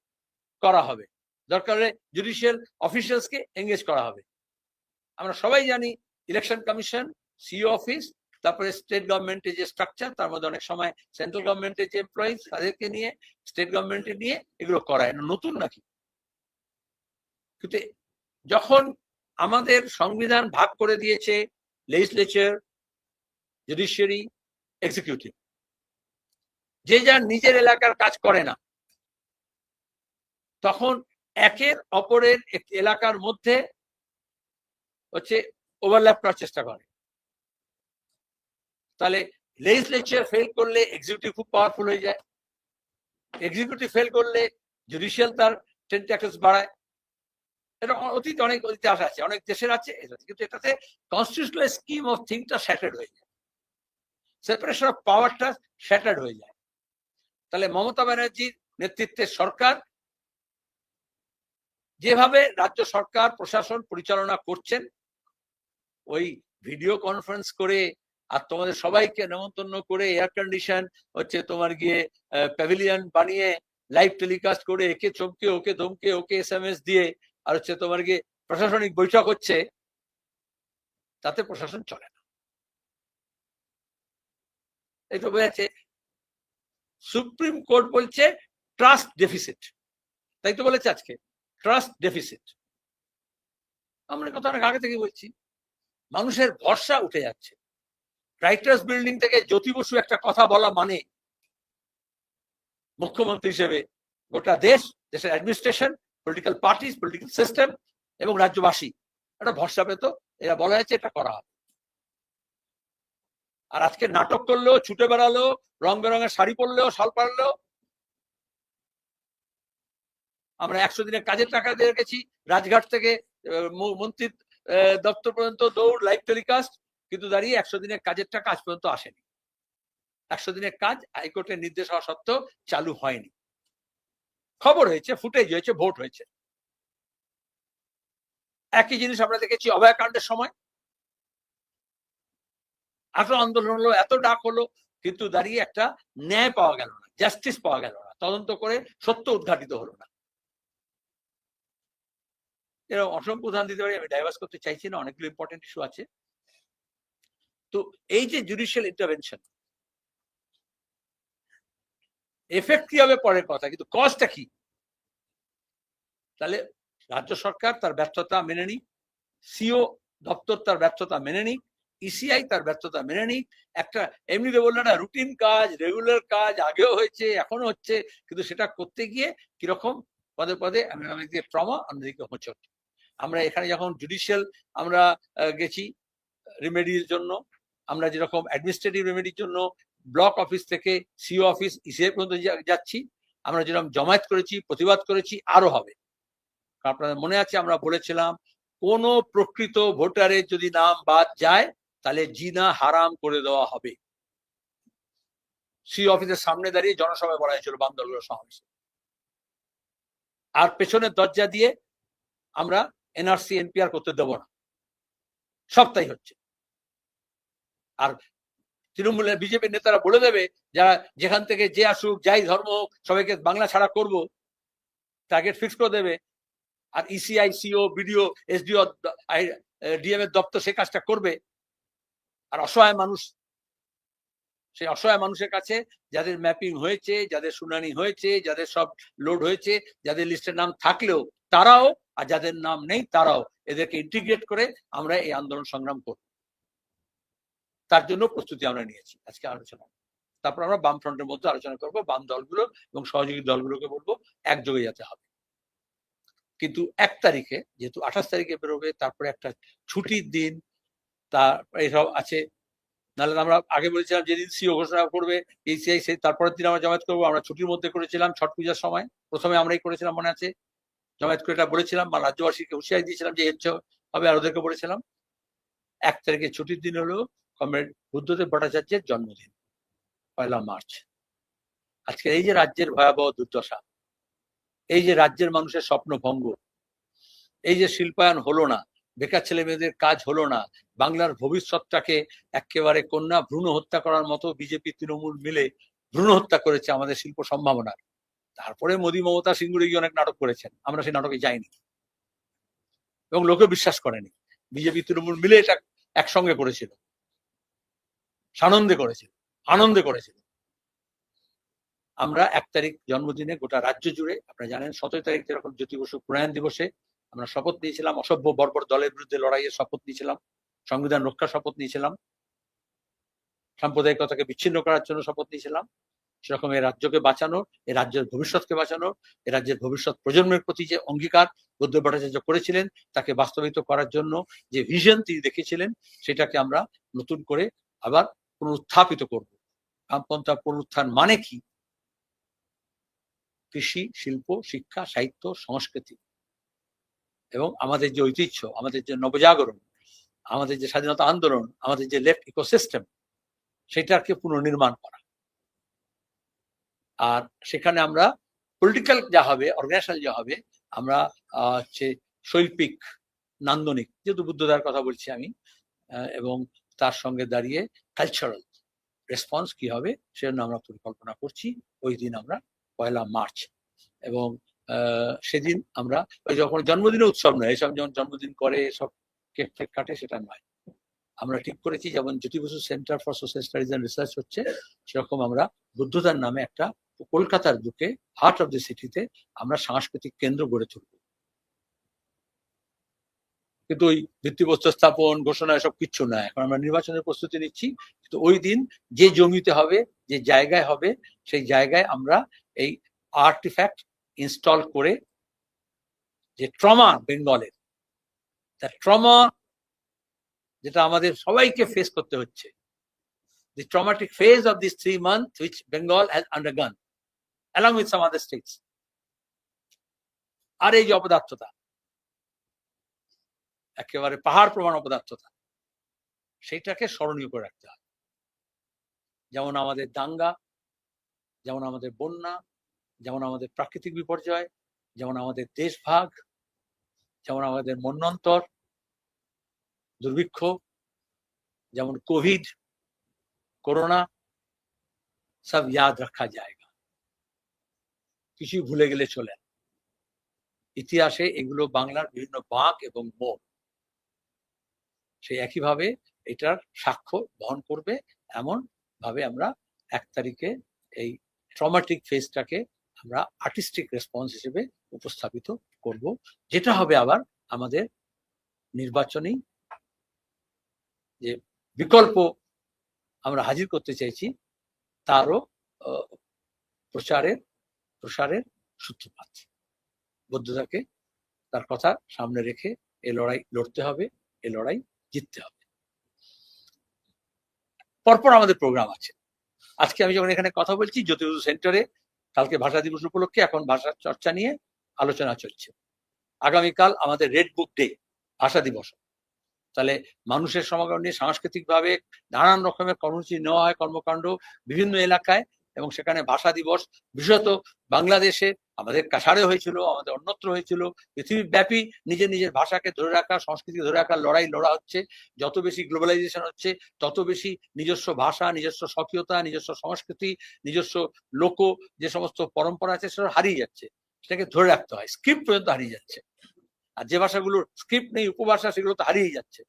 করা হবে, দরকার হলে জুডিশিয়াল অফিসিয়ালসকে এঙ্গেজ করা হবে। আমরা সবাই জানি ইলেকশন কমিশন, সিও অফিস, তারপরে স্টেট গভর্নমেন্টের যে স্ট্রাকচার, তার মধ্যে অনেক সময় সেন্ট্রাল গভর্নমেন্টের যে এমপ্লয়িজ তাদেরকে নিয়ে, স্টেট গভর্নমেন্টের নিয়ে এগুলো করায়, নতুন নাকি? কিন্তু যখন আমাদের সংবিধান ভাগ করে দিয়েছে লেজিসলেচার, জুডিশিয়ারি, এক্সিকিউটিভ, যে যার নিজের এলাকার কাজ করে না, তখন একের অপরের এলাকার মধ্যে হচ্ছে ওভারল্যাপ করার চেষ্টা করে। তাহলে লেজিসলেচার ফেল করলে এক্সিকিউটিভ খুব পাওয়ারফুল হয়ে যায়, এক্সিকিউটিভ ফেল করলে জুডিশিয়াল তার টেন্টাকলস বাড়ায়। এটা অতীতে অনেক ইতিহাস আছে, অনেক দেশের আছে, কিন্তু এটাতে কনস্টিটিউশনাল স্কিম অফ থিংসটা শ্যাটার্ড হয়ে যায়, সেপারেশন অফ পাওয়ারটা শ্যাটার্ড হয়ে যায়। তাহলে মমতা ব্যানার্জির নেতৃত্বের সরকার যেভাবে রাজ্য সরকার প্রশাসন পরিচালনা করছেন, ওই ভিডিও কনফারেন্স করে আর তোমাদের সবাইকে নেমন্তন্ন করে এয়ার কন্ডিশন হচ্ছে তোমার গিয়ে প্যাভিলিয়ন বানিয়ে লাইভ টেলিকাস্ট করে একে চমকে ওকে ধমকে ওকে SMS দিয়ে আর হচ্ছে তোমার গিয়ে প্রশাসনিক বৈঠক হচ্ছে, তাতে প্রশাসন চলে না। এই তো বোঝাচ্ছে সুপ্রিম কোর্ট বলছে ট্রাস্ট ডেফিসিট, তাই তো বলেছে আজকে ট্রাস্ট ডেফিসিট। আমরা কথা অনেক আগে থেকে বলছি, মানুষের ভরসা উঠে যাচ্ছে। রাইটার্স বিল্ডিং থেকে জ্যোতি বসু একটা কথা বলা মানে মুখ্যমন্ত্রী হিসেবে গোটা দেশের administration, political parties, political system এবং রাজ্যবাসী একটা ভরসা পেত, এরা বলা হয়েছে এটা করা হবে। আর আজকে নাটক করলেও, ছুটে বেড়ালেও, রং বেরঙের শাড়ি পরলেও, শাল পারলেও, আমরা 100 দিনের কাজের টাকা দিয়ে রেখেছি, রাজঘাট থেকে মন্ত্রীর দপ্তর পর্যন্ত দৌড়, লাইভ টেলিকাস্ট, কিন্তু দাঁড়িয়ে 100 দিনের কাজের টাকা আজ পর্যন্ত আসেনি। 100 দিনের কাজ হাইকোর্টের নির্দেশ হওয়া সত্ত্বেও চালু হয়নি। খবর হয়েছে, ফুটেজ হয়েছে, ভোট হয়েছে। একই জিনিস আমরা দেখেছি অভয়াকাণ্ডের সময়, এত আন্দোলন হলো, এত ডাক হলো, কিন্তু দাঁড়িয়ে একটা ন্যায় পাওয়া গেল না, জাস্টিস পাওয়া গেল না, তদন্ত করে সত্য উদ্ঘাটিত হলো না। এরকম অসংখ্য উদাহরণ দিতে পারি, আমি ডাইভার্স করতে চাইছি না, অনেকগুলো ইম্পর্টেন্ট ইস্যু আছে। তো এই যে জুডিশিয়াল ইন্টারভেনশন, এফেক্ট কি হবে পরের কথা, কিন্তু কজটা কি? তাহলে রাজ্য সরকার তার ব্যর্থতা মেনে নিক, সিও দপ্তর তার ব্যর্থতা মেনে নিক, ইসিআই তার ব্যর্থতা মেনে নিক। একটা এমনিতে বললো না, রুটিন কাজ, রেগুলার কাজ আগেও হয়েছে, এখনো হচ্ছে, কিন্তু সেটা করতে গিয়ে কিরকম পদে পদে আমাদের ট্রমা, আমাদেরকে হোঁচট। আমরা এখানে যখন জুডিশিয়াল আমরা গেছি রেমেডির জন্য, আমরা যেরকম অ্যাডমিনিস্ট্রেটিভ রেমেডির জন্য ব্লক অফিস থেকে সিও অফিস, ইসিআই পর্যন্ত যাচ্ছি, আমরা যেরকম জমায়েত করেছি, প্রতিবাদ করেছি, আরো হবে। আপনাদের মনে আছে আমরা বলেছিলাম কোন প্রকৃত ভোটারের যদি নাম বাদ যায় তাহলে জিনা হারাম করে দেওয়া হবে। সি অফিসের সামনে দাঁড়িয়ে জনসভায় বলা হয়েছিল বাম দলগুলোর সমাবেশে। আর পেছনের দরজা দিয়ে আমরা এনআরসি এনপিআর করতে দেব না, সবটাই হচ্ছে। আর তৃণমূলের বিজেপির নেতারা বলে দেবে যারা যেখান থেকে যে আসুক, যাই ধর্ম হোক, সবাইকে বাংলা ছাড়া করব, টার্গেট ফিক্স করে দেবে। আর ECI, CO, BDO, SDO, DM এর দপ্তর সে কাজটা করবে। আর অসহায় মানুষ, সেই অসহায় মানুষের কাছে যাদের ম্যাপিং হয়েছে, যাদের শুনানি হয়েছে, যাদের সব লোড হয়েছে, যাদের লিস্টের নাম থাকলেও তারাও, আর যাদের নাম নেই তারাও, এদেরকে ইন্টিগ্রেট করে আমরা এই আন্দোলন সংগ্রাম করব। তার জন্য প্রস্তুতি আমরা নিয়েছি আজকে আলোচনা। তারপর আমরা বাম ফ্রন্টের মধ্যে আলোচনা করব, বাম দলগুলো এবং সহযোগী দলগুলোকে বলবো একযোগে যেতে হবে। কিন্তু 1 তারিখে, যেহেতু 28 তারিখে বেরোবে, তারপরে একটা ছুটির দিন, তার এসব আছে। নাহলে আমরা আগে বলেছিলাম যেদিন সিও ঘোষণা করবে ইসিআই, সেই তারপরের দিন আমরা জমায়েত করবো। আমরা ছুটির মধ্যে করেছিলাম ছট পূজার সময়, প্রথমে আমরাই করেছিলাম, মনে আছে, জমায়েত করে এটা বলেছিলাম, বা রাজ্যবাসীকে হুঁশিয়ারি দিয়েছিলাম যে হচ্ছে হবে, আর ওদেরকে বলেছিলাম 1 তারিখে ছুটির দিন হলো কমরেড বুদ্ধদেব ভট্টাচার্যের জন্মদিন, 1 মার্চ। আজকে এই যে রাজ্যের ভয়াবহ দুর্দশা, এই যে রাজ্যের মানুষের স্বপ্ন ভঙ্গ, এই যে শিল্পায়ন হলো না, বেকার ছেলে মেয়েদের কাজ হলো না, বাংলার ভবিষ্যৎটাকে একেবারে কন্যা ভ্রূণ হত্যা করার মতো বিজেপি তৃণমূল মিলে ভ্রূণ হত্যা করেছে আমাদের শিল্প সম্ভাবনার। তারপরে মোদী মমতা সিঙ্গুরে গিয়ে অনেক নাটক করেছেন, আমরা সেই নাটকে যাইনি এবং লোকে বিশ্বাস করেনি। বিজেপি তৃণমূল মিলে এটা একসঙ্গে করেছিল, সানন্দে করেছিল, আনন্দে করেছিল। আমরা 1 তারিখ জন্মদিনে গোটা রাজ্য জুড়ে, আপনারা জানেন 17 তারিখ যেরকম জ্যোতি বসু প্রয়াণ দিবসে আমরা শপথ নিয়েছিলাম, অসভ্য বর্বর দলের বিরুদ্ধে লড়াইয়ের শপথ নিয়েছিলাম, সংবিধান রক্ষার শপথ নিয়েছিলাম, সাম্প্রদায়িকতাকে বিচ্ছিন্ন করার জন্য শপথ নিয়েছিলাম, সেরকম এই রাজ্যকে বাঁচানোর, এই রাজ্যের ভবিষ্যৎকে বাঁচানোর, এই রাজ্যের ভবিষ্যৎ প্রজন্মের প্রতি যে অঙ্গীকার বুদ্ধদেব ভট্টাচার্য করেছিলেন তাকে বাস্তবায়িত করার জন্য যে ভিশন তিনি দেখেছিলেন, সেটাকে আমরা নতুন করে আবার পুনরুত্থাপিত করব। বামপন্থা পুনরুত্থান মানে কি? কৃষি, শিল্প, শিক্ষা, সাহিত্য, সংস্কৃতি এবং আমাদের যে ঐতিহ্য, আমাদের যে নবজাগরণ, আমাদের যে স্বাধীনতা আন্দোলন, আমাদের যে লেফট ইকোসিস্টেম, সেটাকে পুনর্নির্মাণ করা। আর সেখানে আমরা পলিটিক্যাল যা হবে, অর্গানাইজেশন যা হবে, আমরা হচ্ছে শৈল্পিক, নান্দনিক, যেহেতু বুদ্ধদার কথা বলছি আমি, এবং তার সঙ্গে দাঁড়িয়ে কালচারাল রেসপন্স কি হবে সেজন্য আমরা পরিকল্পনা করছি। ওই দিন আমরা 1 মার্চ, এবং সেদিন আমরা ওই যখন জন্মদিনে উৎসব নয়, এসব যেমন জন্মদিন করে সব কেক ফেক কাটে, সেটা নয়। আমরা ঠিক করেছি যেমন Jyoti Basu centre for social studies and research হচ্ছে, সেরকম আমরা বুদ্ধদার নামে একটা কলকাতার বুকে, হার্ট অফ দ্য সিটিতে আমরা সাংস্কৃতিক কেন্দ্র গড়ে তুলব। কিন্তু ওই ভিত্তিপ্রস্তর স্থাপন, ঘোষণা, এসব কিচ্ছু না। এখন আমরা নির্বাচনের প্রস্তুতি নিচ্ছি, কিন্তু ওই দিন যে জমিতে হবে, যে জায়গায় হবে, সেই জায়গায় আমরা এই আর্টিফ্যাক্ট ইনস্টল করে যে ট্রমা বেঙ্গলের, ট্রমা যেটা আমাদের সবাইকে ফেস করতে হচ্ছে, the traumatic phase of these 3 months which Bengal has undergone along with some other states, আর এই যে অপদার্থতা, একেবারে পাহাড় প্রমাণ অপদার্থতা, সেইটাকে স্মরণীয় করে রাখতে হবে। যেমন আমাদের দাঙ্গা, যেমন আমাদের বন্যা, যেমন আমাদের প্রাকৃতিক বিপর্যয়, যেমন আমাদের দেশভাগ, যেমন আমাদের মন্বন্তর, দুর্ভিক্ষ, যেমন কোভিড, कोरोना, सब याद रखा जाएगा। কিছু ভুলে গেলে চলে। ইতিহাসে এগুলো বাংলার বিভিন্ন বাঁক এবং মোড়, সেই একইভাবে এটার সাক্ষ্য বহন করবে। এমন ভাবে আমরা 1 তারিখে এই ট্রমাটিক ফেজটাকে আমরা আর্টিস্টিক রেসপন্স হিসেবে উপস্থাপিত করব, যেটা হবে আবার আমাদের নির্বাচনী যে বিকল্প আমরা হাজির করতে চাইছি, তারও প্রসারের সূত্রপাত। বৌদ্ধতাকে তার কথা সামনে রেখে এ লড়াই লড়তে হবে, এ লড়াই জিততে হবে। পরপর আমাদের প্রোগ্রাম আছে। আজকে আমি যখন এখানে কথা বলছি, জ্যোতির্বসু সেন্টারে কালকে ভাষা দিবস উপলক্ষে এখন ভাষা চর্চা নিয়ে আলোচনা চলছে। আগামীকাল আমাদের রেড বুক ডে, ভাষা দিবস। তাহলে মানুষের সমাগম নিয়ে সাংস্কৃতিকভাবে নানান রকমের কর্মসূচি নেওয়া হয়, কর্মকাণ্ড বিভিন্ন এলাকায়, এবং সেখানে ভাষা দিবস বিশেষত বাংলাদেশে আমাদের কাছাড়ে হয়েছিল, আমাদের অন্যত্র হয়েছিল, পৃথিবীব্যাপী নিজের নিজের ভাষাকে ধরে রাখা, সংস্কৃতি ধরে রাখার লড়াই লড়া হচ্ছে। যত বেশি গ্লোবালাইজেশন হচ্ছে, তত বেশি নিজস্ব ভাষা, নিজস্ব স্বকীয়তা, নিজস্ব সংস্কৃতি, নিজস্ব লোক যে সমস্ত পরম্পরা আছে সেটা হারিয়ে যাচ্ছে। সেটাকে ধরে রাখতে হয়, স্ক্রিপ্ট পর্যন্ত হারিয়ে যাচ্ছে। আর যে ভাষাগুলোর স্ক্রিপ্ট নেই, উপভাষা, সেগুলো তো হারিয়ে যাচ্ছে।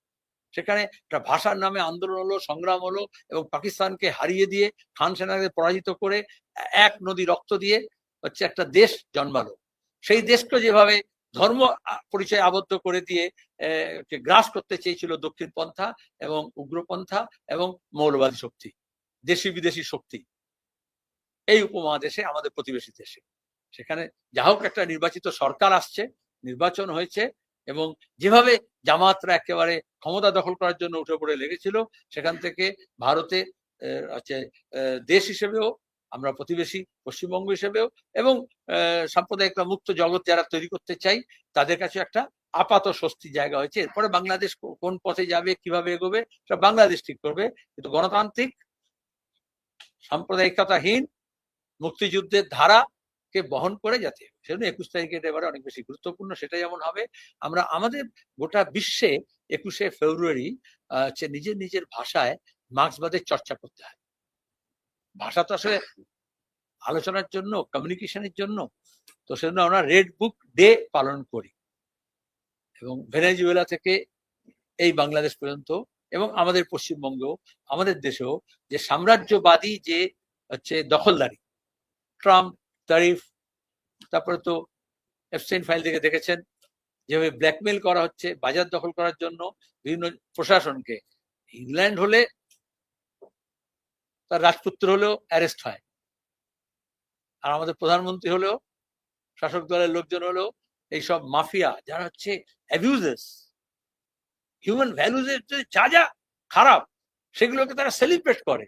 সেখানে একটা ভাষার নামে আন্দোলন হলো, সংগ্রাম হলো, এবং পাকিস্তানকে হারিয়ে দিয়ে, খান সেনাকে পরাজিত করে, এক নদী রক্ত দিয়ে হচ্ছে একটা দেশ জন্মালো। সেই দেশকে যেভাবে ধর্ম পরিচয় আবদ্ধ করে দিয়ে গ্রাস করতে চেয়েছিল দক্ষিণপন্থা এবং উগ্রপন্থা এবং মৌলবাদী শক্তি, দেশি বিদেশি শক্তি, এই উপমহাদেশে, আমাদের প্রতিবেশী দেশে। সেখানে যা হোক একটা নির্বাচিত সরকার আসছে, নির্বাচন হয়েছে, এবং যেভাবে জামাতরা একেবারে ক্ষমতা দখল করার জন্য উঠে পড়ে লেগেছিল, সেখান থেকে ভারতে দেশ হিসেবেও, আমরা প্রতিবেশী পশ্চিমবঙ্গ হিসেবেও, এবং সাম্প্রদায়িক মুক্ত জগৎ যারা তৈরি করতে চাই, তাদের কাছে একটা আপাত স্বস্তির জায়গা হয়েছে। এরপরে বাংলাদেশ কোন পথে যাবে, কিভাবে এগোবে, সেটা বাংলাদেশ ঠিক করবে। কিন্তু গণতান্ত্রিক, সাম্প্রদায়িকতাহীন মুক্তিযুদ্ধের ধারাকে বহন করে যাতে, সেজন্য 21 তারিখের এবারে অনেক বেশি গুরুত্বপূর্ণ। সেটা যেমন হবে, আমরা আমাদের গোটা বিশ্বে 21শে ফেব্রুয়ারি নিজের নিজের ভাষায় মার্ক্সবাদের চর্চা করতে হয়। ভাষা তো আসলে আলোচনার জন্য, কমিউনিকেশনের জন্য, তো সেজন্য আমরা রেড বুক ডে পালন করি। এবং ভেনেজুয়েলা থেকে এই বাংলাদেশ পর্যন্ত, এবং আমাদের পশ্চিমবঙ্গ, আমাদের দেশেও যে সাম্রাজ্যবাদী যে দখলদারি, ট্রাম্প, তারিফ, তারপরে তো এফস্টাইন ফাইল থেকে দেখেছেন যেভাবে ব্ল্যাকমেল করা হচ্ছে বাজার দখল করার জন্য বিভিন্ন প্রশাসনকে। ইংল্যান্ড হলে তার রাজপুত্র হলেও অ্যারেস্ট হয়, আর আমাদের প্রধানমন্ত্রী হলেও, শাসক দলের লোকজন হলেও, এইসব মাফিয়া যারা হচ্ছে অ্যাবিউজেস, হিউম্যান ভ্যালুজের যা যা খারাপ, সেগুলোকে তারা সেলিব্রেট করে।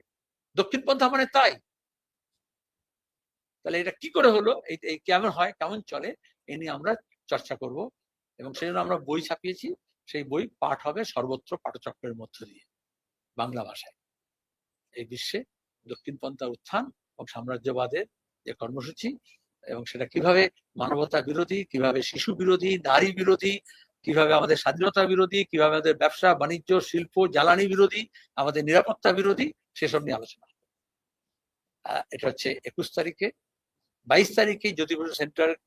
দক্ষিণপন্থা মানে তাই। তাহলে এটা কি করে হলো, এই কেমন হয়, কেমন চলে, এ নিয়ে আমরা চর্চা করব। এবং সেই জন্য আমরা বই ছাপিয়েছি। সেই বই পাঠ হবে সর্বত্র পাঠচক্রের মধ্য দিয়ে, বাংলা ভাষায়। এই বিশ্বে দক্ষিণপন্থা উত্থান এবং সাম্রাজ্যবাদের যে কর্মসূচি, এবং সেটা কিভাবে মানবতা বিরোধী, কিভাবে শিশু বিরোধী, নারী বিরোধী, কিভাবে আমাদের স্বাধীনতা বিরোধী, কিভাবে আমাদের ব্যবসা বাণিজ্য শিল্প জ্বালানি বিরোধী, আমাদের নিরাপত্তা বিরোধী, সেসব নিয়ে আলোচনা। এটা হচ্ছে 21 তারিখে। 22 তারিখে জ্যোতির্বসু সেন্টারের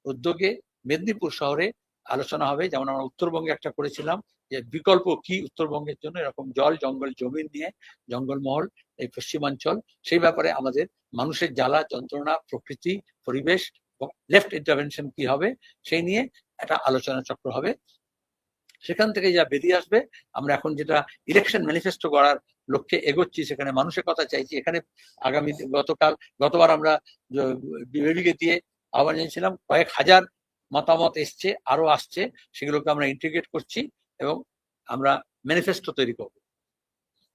উদ্যোগে মেদিনীপুর শহরে আলোচনা হবে। যেমন আমরা উত্তরবঙ্গে একটা করেছিলাম যে বিকল্প কি উত্তরবঙ্গের জন্য, এরকম জল, জঙ্গল, জমিন নিয়ে, জঙ্গলমহল, এই পশ্চিমাঞ্চল, সেই ব্যাপারে আমাদের মানুষের জ্বালা যন্ত্রণা, প্রকৃতি, পরিবেশ, লেফট ইন্টারভেনশন কি হবে, সেই নিয়ে একটা আলোচনা চক্র হবে। সেখান থেকে যা বেরিয়ে আসবে, আমরা এখন যেটা ইলেকশন ম্যানিফেস্টো করার লক্ষ্যে এগোচ্ছি, সেখানে মানুষের কথা চাইছি। এখানে আগামী গতবার আমরা বিবেকে দিয়ে আহ্বান জানিয়েছিলাম, কয়েক হাজার মতামত এসছে, আরো আসছে, সেগুলোকে আমরা ইন্টিগ্রেট করছি এবং আমরা ম্যানিফেস্টো তৈরি করব।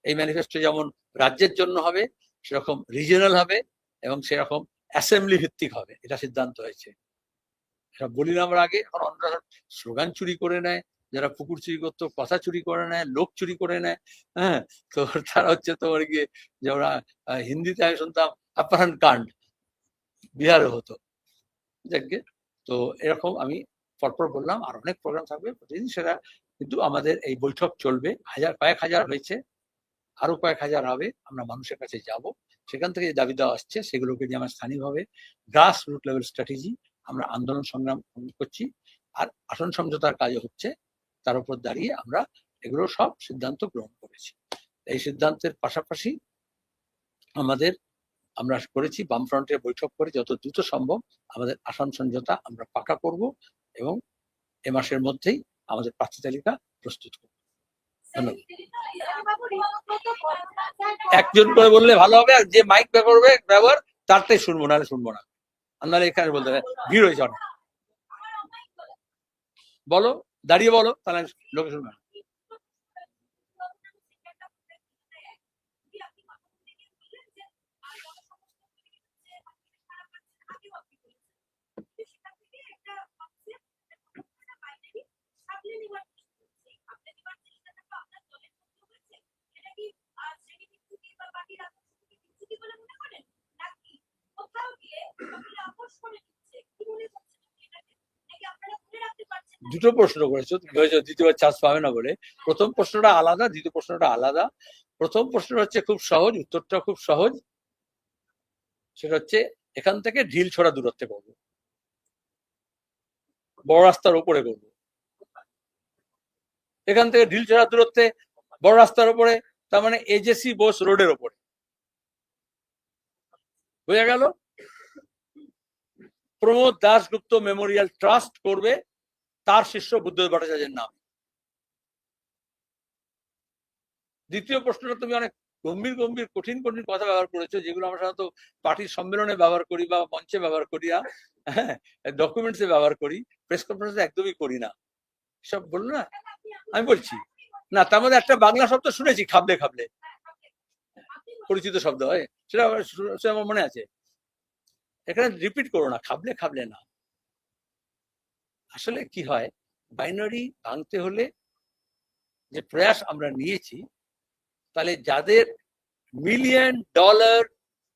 এই ম্যানিফেস্টো যেমন রাজ্যের জন্য হবে, সেরকম রিজিয়নাল হবে, এবং সেরকম অ্যাসেম্বলি ভিত্তিক হবে, এটা সিদ্ধান্ত হয়েছে। সব বলি না আমরা আগে, এখন অন্যরা স্লোগান চুরি করে নেয়, যারা পুকুর চুরি করতো কথা চুরি করে নেয়, লোক চুরি করে নেয়। হ্যাঁ, তো তারা হচ্ছে তোমার গিয়ে, যে ওরা হিন্দিতে আমি শুনতাম अपहरण কাণ্ড, বিহারে হতো। দেখবে তো এরকম আমি পরপর বললাম, আর অনেক প্রোগ্রাম থাকবে প্রতিদিন, সেটা কিন্তু আমাদের এই বৈঠক চলবে। কয়েক হাজার হয়েছে, আরো কয়েক হাজার হবে। আমরা মানুষের কাছে যাব, সেখান থেকে যে দাবি দেওয়া আসছে সেগুলোকে নিয়ে আমরা স্থানীয়ভাবে গ্রাস রুট লেভেল স্ট্র্যাটেজি আমরা আন্দোলন সংগ্রাম করছি। আর আসন সমঝোতার কাজ হচ্ছে, তার উপর দাঁড়িয়ে আমরা এগুলো সব সিদ্ধান্ত গ্রহণ করেছি। এই সিদ্ধান্তের পাশাপাশি আমরা করেছি বামফ্রন্টের বৈঠক করে যত দ্রুত সম্ভব আমাদের আসন সমঝোতা আমরা পাকা করব, এবং এ মাসের মধ্যেই আমাদের প্রার্থী তালিকা প্রস্তুত করব। একজন করে বললে ভালো হবে, আর যে মাইক ব্যবহার তারটাই শুনবো, নাহলে শুনবো না। আপনারা এখানে বলতে ভিড় হয়েছে অনেক। বলো, দাঁড়িয়ে বলো, তাহলে লোকে শুনবে। দুটো প্রশ্ন করেছো, দ্বিতীয়বার চান্স পাবে না বলে। প্রথম প্রশ্নটা আলাদা, দ্বিতীয় প্রশ্নটা আলাদা। প্রথম প্রশ্নটা হচ্ছে খুব সহজ, উত্তরটা খুব সহজ। সেটা হচ্ছে এখান থেকে ঢিল ছোড়া দূরত্বে করবো, বড় রাস্তার উপরে করবো। এখান থেকে ঢিল ছোড়া দূরত্বে বড় রাস্তার উপরে, তার মানে এজেসি বোস রোডের উপরে। বোঝা গেল? প্রমোদ দাশগুপ্ত মেমোরিয়াল ট্রাস্ট করবে তার শিষ্য বুদ্ধদেব ভট্টাচার্যের নাম। দ্বিতীয় প্রশ্নটা তুমি অনেক গম্ভীর গম্ভীর কঠিন কঠিন কথা ব্যবহার করেছো, যেগুলো আমরা সাধারণত পার্টির সম্মেলনে ব্যবহার করি বা মঞ্চে ব্যবহার করি না, ডকুমেন্টসে ব্যবহার করি, প্রেস কনফারেন্সে একদমই করি না। সব বললো না, আমি বলছি না, তার মধ্যে একটা বাংলা শব্দ শুনেছি, খাবলে খাবলে, পরিচিত শব্দ হয়, সেটা আমার মনে আছে। এখানে রিপিট করো না, খাবলে খাবলে না। আসলে কি হয়, বাইনারি ভাঙতে হলে যে প্রয়াস আমরা নিয়েছি, তাহলে যাদের মিলিয়ন ডলার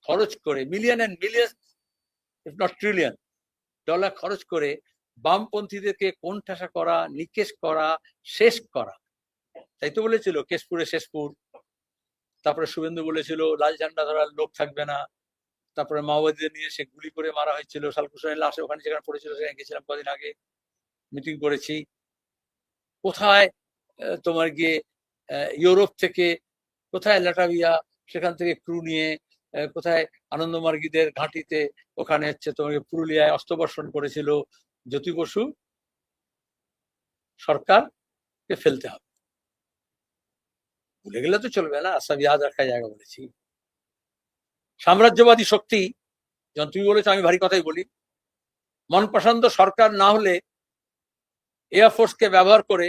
খরচ করে, million and million if not trillion dollar খরচ করে বামপন্থীদেরকে কোণঠাসা করা, নিকেশ করা, শেষ করা। তাই তো বলেছিল কেশপুরে শেষপুর, তারপরে শুভেন্দু বলেছিল লাল ঝান্ডা ধরার লোক থাকবে না, তারপরে মাওবাদীদের নিয়ে সে গুলি করে মারা হয়েছিল, শালকুশনের লাশে ওখানে যেখানে পড়েছিল সেখানে গেছিলাম কদিন আগে, মিটিং করেছি। কোথায় তোমার গিয়ে ইউরোপ থেকে, কোথায় ল্যাটাভিয়া, সেখান থেকে ক্রু নিয়ে, কোথায় আনন্দমার্গীদের ঘাঁটিতে, ওখানে হচ্ছে তোমাকে পুরুলিয়ায় অস্ত্রবর্ষণ করেছিল জ্যোতি বসু। সরকারকে ফেলতে হবে, ভুলে গেলে তো চলবে না, সব ইয়াদ রাখা জায়গা বলেছি। সাম্রাজ্যবাদী শক্তি, যখন তুমি বলেছো আমি ভারী কথাই বলি, মন পছন্দ সরকার না হলে এয়ারফোর্সকে ব্যবহার করে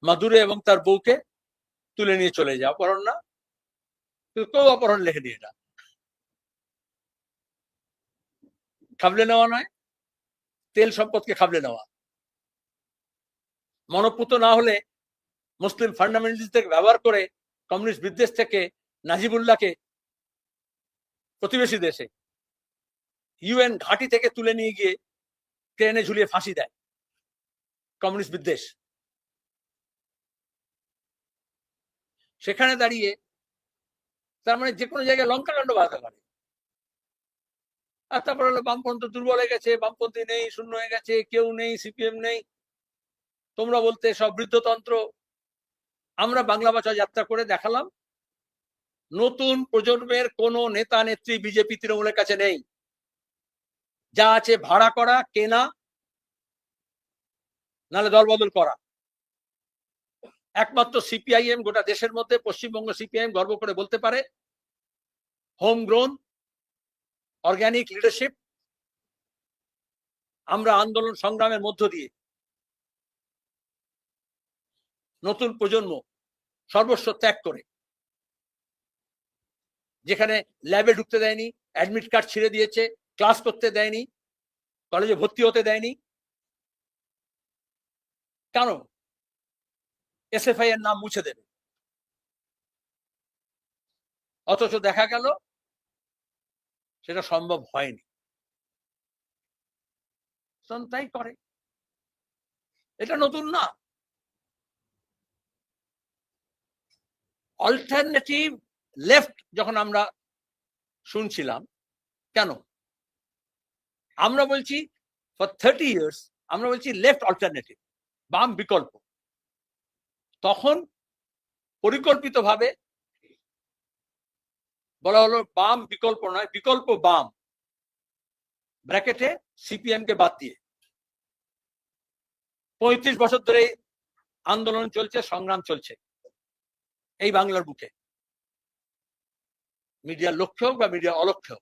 মাদুরে এবং তার বউকে তুলে নিয়ে চলে যায়। অপহরণ না, কেউ অপহরণ লেখে দিয়ে, এটা খাবলে নেওয়া নয়, তেল সম্পদকে খাবলে নেওয়া। মনোপুত না হলে মুসলিম ফান্ডামেন্টালিস্টদের ব্যবহার করে কমিউনিস্ট বিদ্বেষ থেকে নাজিবুল্লাহকে প্রতিবেশী দেশে ইউএন ঘাঁটি থেকে তুলে নিয়ে গিয়ে ট্রেনে ঝুলিয়ে ফাঁসি দেয় কমিউনিস্ট বিদ্বেষ। সেখানে দাঁড়িয়ে তার মানে যে কোনো জায়গায় লঙ্কাকাণ্ড বাঁধতে পারে। আর তারপর হলো বামপন্থী দুর্বল হয়ে গেছে, বামপন্থী নেই, শূন্য হয়ে গেছে, কেউ নেই, সিপিএম নেই, তোমরা বলতে সব বৃদ্ধতন্ত্র। আমরা বাংলা ভাষা যাত্রা করে দেখালাম নতুন প্রজন্মের কোন নেতা নেত্রী বিজেপি তৃণমূলের কাছে নেই, যা আছে ভাড়া করা, কেনা, নাহলে দলবদল করা। একমাত্র সিপিআইএম গোটা দেশের মধ্যে, পশ্চিমবঙ্গ সিপিআইএম গর্ব করে বলতে পারে হোম গ্রোন অর্গানিক লিডারশিপ। আমরা আন্দোলন সংগ্রামের মধ্য দিয়ে নতুন প্রজন্ম সর্বস্ব ত্যাগ করে, যেখানে ল্যাবে ঢুকতে দেয়নি, অ্যাডমিট কার্ড ছিঁড়ে দিয়েছে, ক্লাস করতে দেয়নি, কলেজে ভর্তি হতে দেয়নি, কেন? এসএফআই এর নাম মুছে দেবে। অথচ দেখা গেল সেটা সম্ভব হয়নি, তাই করে। এটা নতুন না। অল্টারনেটিভ লেফট যখন আমরা শুনছিলাম, কেন আমরা বলছি ফর 30 years আমরা বলছি লেফট অল্টারনেটিভ, বাম বিকল্প। তখন পরিকল্পিতভাবে বলা হলো বাম বিকল্প নয়, বিকল্প বাম, ব্র্যাকেটে সিপিএম কে বাদ দিয়ে। 35 বছর ধরে আন্দোলন চলছে, সংগ্রাম চলছে। এই বাংলার বুকে, মিডিয়ার লক্ষ্য হোক বা মিডিয়ার অলক্ষ্য,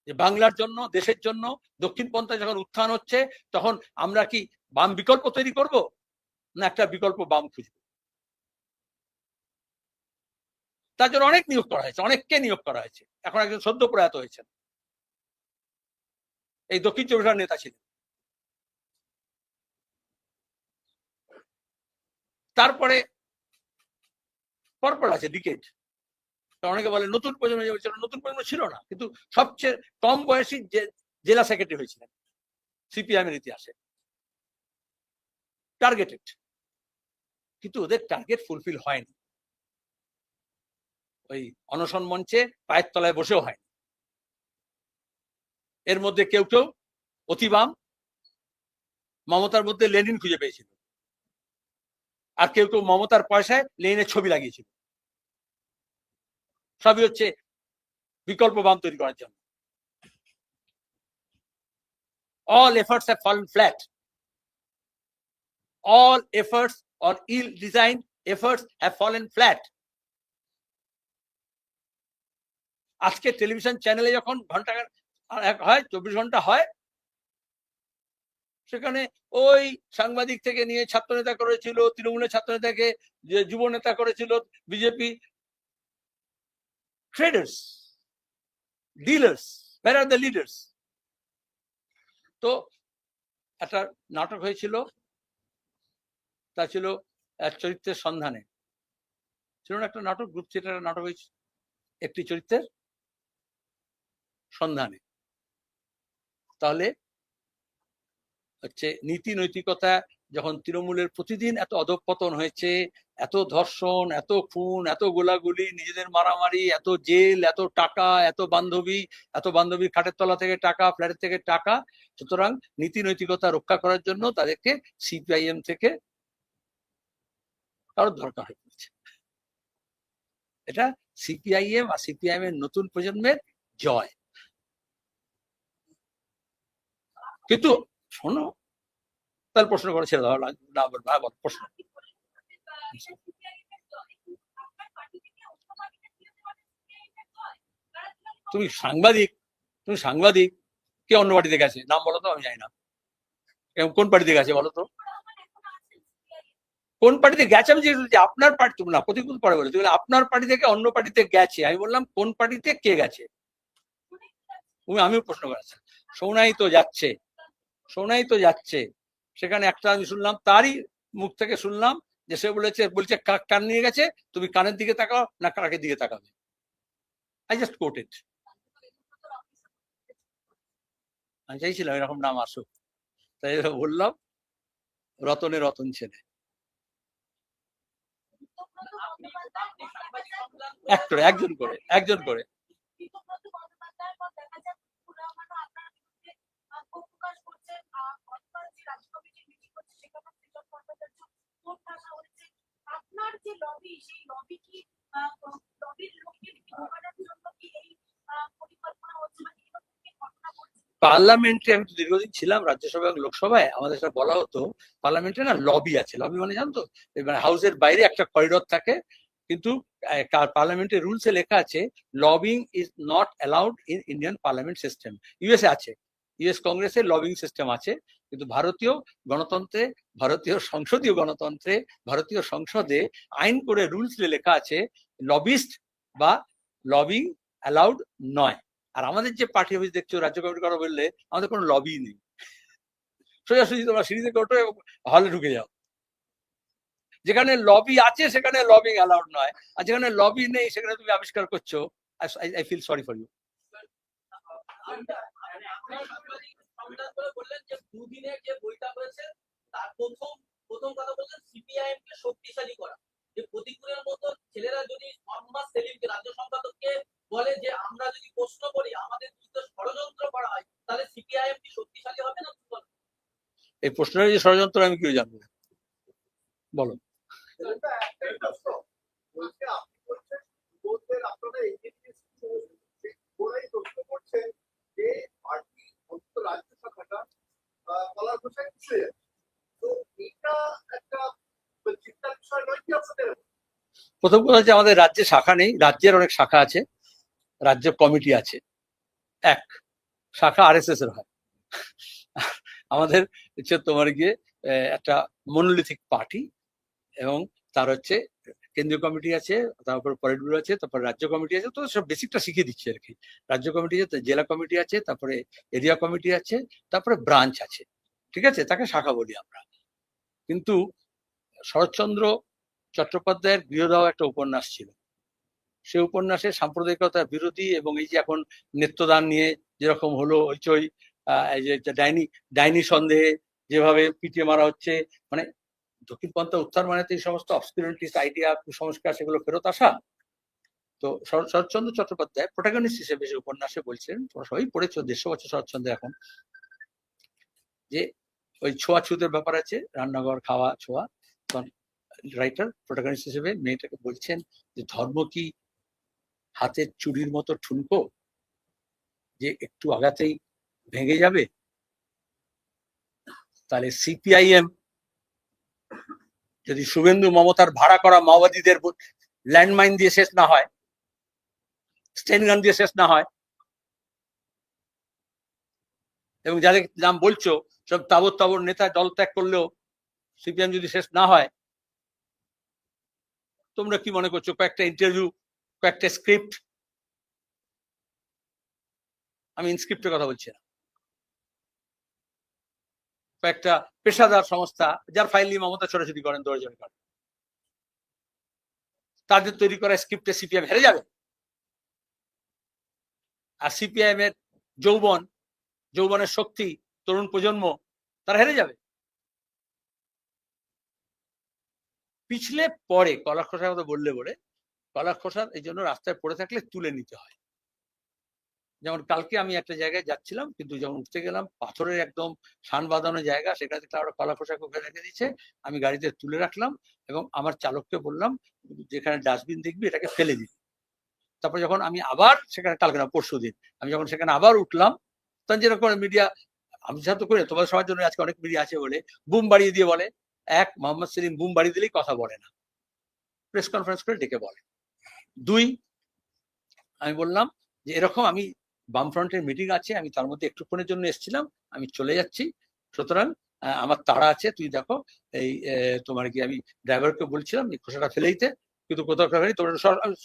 যে বাংলার জন্য, দেশের জন্য দক্ষিণপন্থা যখন উত্থান হচ্ছে, তখন আমরা কি বাম বিকল্প তৈরি করব, না একটা বিকল্প বাম খুঁজব? তার জন্য অনেক নিয়োগ করা হয়েছে, অনেককে নিয়োগ করা হয়েছে। এখন একজন সদ্য প্রয়াত হয়েছেন, এই দক্ষিণ চব্বিশ পরগনার নেতা ছিলেন। তারপরে পরপর আছে ডিকেড। অনেকে বলে নতুন প্রজন্ম, নতুন প্রজন্ম ছিল না, কিন্তু সবচেয়ে কম বয়সী জেলা সেক্রেটারি হয়েছিলেন সিপিআইএম এর ইতিহাসে, টার্গেটেড। কিন্তু ওদের টার্গেট ফুলফিল হয়নি, ওই অনশন মঞ্চে পায়ের তলায় বসেও হয়নি। এর মধ্যে কেউ কেউ অতিবাম, মমতার মধ্যে লেনিন খুঁজে পেয়েছিল, আর কেউ কেউ মমতার পয়সায় লেনিনের ছবি লাগিয়েছিল। সবই হচ্ছে বিকল্প বাম তৈরি করার জন্য। All efforts have fallen flat. All efforts or ill-designed efforts have fallen flat. আজকে টেলিভিশন চ্যানেলে যখন ঘন্টা হয়, 24 ঘন্টা হয়, সেখানে ওই সাংবাদিক থেকে নিয়ে ছাত্র নেতা করেছিল, তৃণমূলের ছাত্র নেতাকে যুব নেতা করেছিল BJP, traders, dealers, where are the leaders? তো একটা নাটক হয়েছিল, তা ছিল এক চরিত্রের সন্ধানে, ছিল না একটা নাটক, গ্রুপ থিয়েটারের নাটক হয়েছে একটি চরিত্রের সন্ধানে। তাহলে হচ্ছে নীতি নৈতিকতা, যখন তৃণমূলের প্রতিদিন এত অধঃপতন হয়েছে, এত ধর্ষণ, এত খুন, এত গোলাগুলি, নিজেদের মারামারি, এত জেল, এত টাকা, এত বান্ধবীর খাটের তলা থেকে টাকা, ফ্ল্যাটের থেকে টাকা, সুতরাং নীতি নৈতিকতা রক্ষা করার জন্য তাদেরকে সিপিআইএম থেকে কারোর দরকার হয়ে পড়েছে। এটা সিপিআইএম আর সিপিআইএম এর নতুন প্রজন্মের জয়। কিন্তু শোনো, তার প্রশ্ন করে ছেড়ে দাও, না বল প্রশ্ন। তুমি সাংবাদিক কে অন্য পার্টিতে গেছে, নাম বলো তো, আমি জানি না কোন পার্টিতে গেছে, বলো তো কোন পার্টিতে গেছে। আমি যে আপনার পার্টি, তুমি না প্রতিকূল পরে বলে, তুমি আপনার পার্টি থেকে অন্য পার্টিতে গেছে, আমি বললাম কোন পার্টিতে কে গেছে, আমিও প্রশ্ন করেছি। শোনাই তো যাচ্ছে, সেখানে একটা আমি শুনলাম, তারই মুখ থেকে শুনলাম যে সে বলছে কান নিয়ে গেছে, তুমি কানের দিকে তাকাও না কাকের দিকে তাকাবে। I just quoted. আমি চাইছিলাম এরকম নাম আসুক, তাই বললাম রতনের রতন ছেলে। একজন করে পার্লামেন্টে, আমি তো দীর্ঘদিন ছিলাম রাজ্যসভা এবং লোকসভায়, আমাদের সাথে বলা হতো পার্লামেন্টে না লবি আছে। লবি মানে জানতো, মানে হাউসের বাইরে একটা করিডোর থাকে, কিন্তু পার্লামেন্টের রুলসে লেখা আছে lobbying is not allowed in Indian parliament system. USA আছে, ইউএস কংগ্রেসের লবিং সিস্টেম আছে, কিন্তু ভারতীয় গণতন্ত্রে, ভারতীয় সংসদীয় গণতন্ত্রে, ভারতীয় সংসদে আইন করে রুলসে লেখা আছে লবিস্ট বা লবিং অ্যালাউড নয়। আর আমাদের যে পার্টি অফিস দেখছো, রাজ্য কমিটির কথা বললে, আমাদের কোনো লবি নেই। সোজাসুজি তোমরা সিঁড়িতে ওঠো এবং হলে ঢুকে যাও। যেখানে লবি আছে সেখানে লবিং অ্যালাউড নয়, আর যেখানে লবি নেই সেখানে তুমি আবিষ্কার করছো। I feel sorry for you. বললেন যে দুদিনের যে বইটা হয়েছে তার প্রথম কথা বললেন সিপিআইএম কে শক্তিশালী করা, যে প্রতিকূলের মতো ছেলেরা যদি মোহাম্মদ সেলিমকে রাজ্য সম্পাদককে বলে যে আমরা যদি প্রশ্ন করি, আমাদের বিরুদ্ধে ষড়যন্ত্র করা হয়, তাহলে সিপিআইএম কি শক্তিশালী হবে না? এই প্রশ্নের যে ষড়যন্ত্র আমি কি জানবো, বলো। প্রথম কথা হচ্ছে আমাদের রাজ্যে শাখা নেই, রাজ্যের অনেক শাখা আছে, রাজ্য কমিটি আছে, এক শাখা আরএসএস এর হয়। আমাদের হচ্ছে তোমার গিয়ে একটা মনোলিথিক পার্টি, এবং তার হচ্ছে কেন্দ্রীয় কমিটি আছে, তারপর পলিট ব্যুরো আছে, তারপর রাজ্য কমিটি আছে। তো সব বেসিকটা শিখিয়ে দিচ্ছে আর কি। রাজ্য কমিটি আছে, জেলা কমিটি আছে, তারপরে এরিয়া কমিটি আছে, তারপরে ব্রাঞ্চ আছে, ঠিক আছে, তাকে শাখা বলি আমরা। কিন্তু শরৎচন্দ্র চট্টোপাধ্যায়ের গৃহদাহ একটা উপন্যাস ছিল, সেই উপন্যাসে সাম্প্রদায়িকতা বিরোধী, এবং এই যে এখন নেত্রদান নিয়ে যেরকম হলো হইচই, এই যে ডাইনি ডাইনি সন্দেহে যেভাবে পিটিয়ে মারা হচ্ছে, মানে দক্ষিণপন্থা উত্থান মানে তো এই সমস্ত অবসকিউরিটিস আইডিয়া, কুসংস্কার, সেগুলো ফেরত আসা। তো শরৎচন্দ্র চট্টোপাধ্যায় প্রোটাগনিস্ট হিসেবে যে উপন্যাসে বলছেন, তোমরা সবাই পড়েছো, 150 বছর শরৎচন্দ্র এখন, যে ওই ছোঁয়াছুতের ব্যাপার আছে, রান্নাঘর খাওয়া ছোঁয়া। তখন রাইটার প্রোটাগনিস্ট হিসেবে মেয়েটাকে বলছেন যে ধর্ম কি হাতের চুড়ির মতো ঠুনকো, যে একটু আগাতেই ভেঙে যাবে? তাহলে সিপিআইএম যদি শুভেন্দু মমতার ভাড়া করা মাওবাদীদের ল্যান্ডমাইন দিয়ে শেষ না হয়, স্টেন গান দিয়ে শেষ না হয়, এবং যাদের নাম বলছো সব তাবর তাবর নেতা দল ত্যাগ করলেও সিপিএম যদি শেষ না হয়, তোমরা কি মনে করছো কয়েকটা ইন্টারভিউ, কয়েকটা স্ক্রিপ্ট, আমি ইনস্ক্রিপ্টের কথা বলছি না, কয়েকটা পেশাদার সংস্থা যার ফাইল নিয়ে মমতা ছোটাছুটি করেন, দৌড়াজড়ি করেন, তাদের তৈরি করা স্ক্রিপ্টে সিপিএম হেরে যাবে? আর সিপিআইএম এর যৌবনের শক্তি, তরুণ প্রজন্ম, তারা হেরে যাবে। পিছলে পরে কলা খোসার কথা বললে বলে, কলা খোসার এই জন্য রাস্তায় পড়ে থাকলে তুলে নিতে হয়। যেমন কালকে আমি একটা জায়গায় যাচ্ছিলাম, কিন্তু যখন উঠতে গেলাম পাথরের একদম সান বাঁধানো জায়গা, সেখানে একটা কলা খোসা কোপে রেখে দিচ্ছে, আমি গাড়িতে তুলে রাখলাম এবং আমার চালককে বললাম যেখানে ডাস্টবিন দেখবি এটাকে ফেলে দিবি। তারপর যখন আমি আবার সেখানে, কালকে না পরশু দিন, আমি যখন সেখানে আবার উঠলাম, তখন যেরকম মিডিয়া, আমি সাথে করে তোমার সবার জন্য আজকে অনেক মিডিয়া আছে বলে বুম বাড়িয়ে দিয়ে বলে, এক মোহাম্মদ সেলিম বুম বাড়িয়ে দিলেই কথা বলে না, প্রেস কনফারেন্স করে ডেকে বলে। দুই, আমি বললাম যে এরকম আমি বামফ্রন্টের মিটিং আছে, আমি তার মধ্যে একটুক্ষণের জন্য এসেছিলাম, আমি চলে যাচ্ছি, সুতরাং আমার তাড়া আছে, তুই দেখো এই তোমার কি, আমি ড্রাইভারকে বলছিলাম যে খোসাটা ফেলে দিতে, কিন্তু কোথাও ফেলেনি, তোমার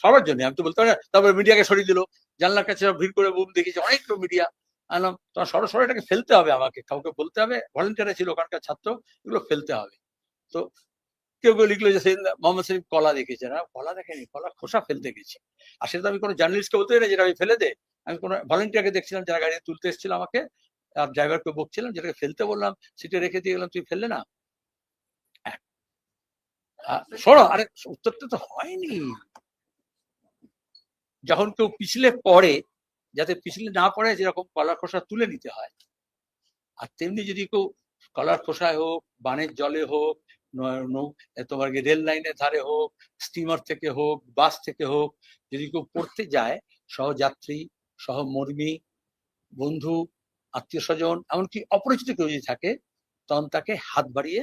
সবার জন্য আমি তো বলতে পারি না। তারপরে মিডিয়াকে সরিয়ে দিল, জানলার কাছে ভিড় করে বুম দেখেছি, অনেক মিডিয়া আনলাম, তোমার সরাসরি এটাকে ফেলতে হবে, আমাকে কাউকে বলতে হবে, ভলেন্টিয়ার ছিল ওখানকার ছাত্র, এগুলো ফেলতে হবে। তো কেউ কেউ লিখলো যে মোহাম্মদ সেলিম কলা দেখেছে, না কলা দেখেনি, কলা খোসা ফেলতে গেছি। আর সেটা আমি কোনো জার্নালিস্টকে বলতে পারি না যেটা আমি ফেলে দে, আমি কোনো ভলেন্টিয়ারকে দেখছিলাম যারা গাড়ি তুলতে এসেছিল আমাকে, আর ড্রাইভারকে বকছিলাম, যেটাকে ফেলতে বললাম সিটে রেখে দিয়ে গেলাম, তুই ফেললে না। শোনো, আরে উত্তরটা তো হয়নি। যখন কেউ পিছলে পড়ে, যাতে পিছলে না পড়ে যেরকম কলার খোসা তুলে নিতে হয়, আর তেমনি যদি কেউ কলার খোসায় হোক, বানের জলে হোক, তোমার রেল লাইনের ধারে হোক, স্টিমার থেকে হোক, বাস থেকে হোক, যদি কেউ পড়তে যায়, সহযাত্রী, সহমর্মী, বন্ধু, আত্মীয় স্বজন, এমনকি অপরিচিত কেউ যদি থাকে, তখন তাকে হাত বাড়িয়ে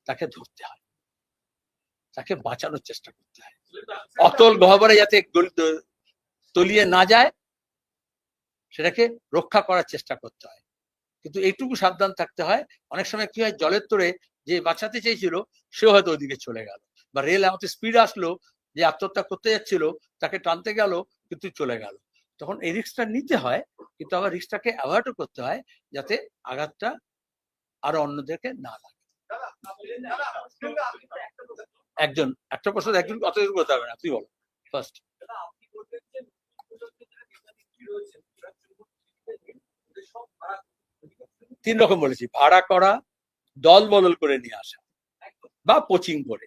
তাকে ধরতে হয়, তাকে বাঁচানোর চেষ্টা করতে হয়, অতল গহ্বরে যাতে তলিয়ে না যায় সেটাকে রক্ষা করার চেষ্টা করতে হয়। কিন্তু এইটুকু সাবধান থাকতে হয়, অনেক সময় কি হয়, জলের তোরে যে বাঁচাতে চেয়েছিল সেও হয়তো ওইদিকে চলে গেল, বা রেল এমন স্পিড আসলো যে আত্মহত্যা করতে যাচ্ছিল তাকে টানতে গেল কিন্তু চলে গেল, তখন এই রিস্কটা নিতে হয়, কিন্তু আবার রিস্কটাকে অ্যাভয়েডও করতে হয় যাতে আঘাতটা আরো অন্যদেরকে না লাগে। একজন একটা প্রশ্ন, একজন অতদূর করতে হবে না, তুই বল ফার্স্ট। তিন রকম বলেছি, ভাড়া করা, দল বদল করে নিয়ে আসা, বা কোচিং করে।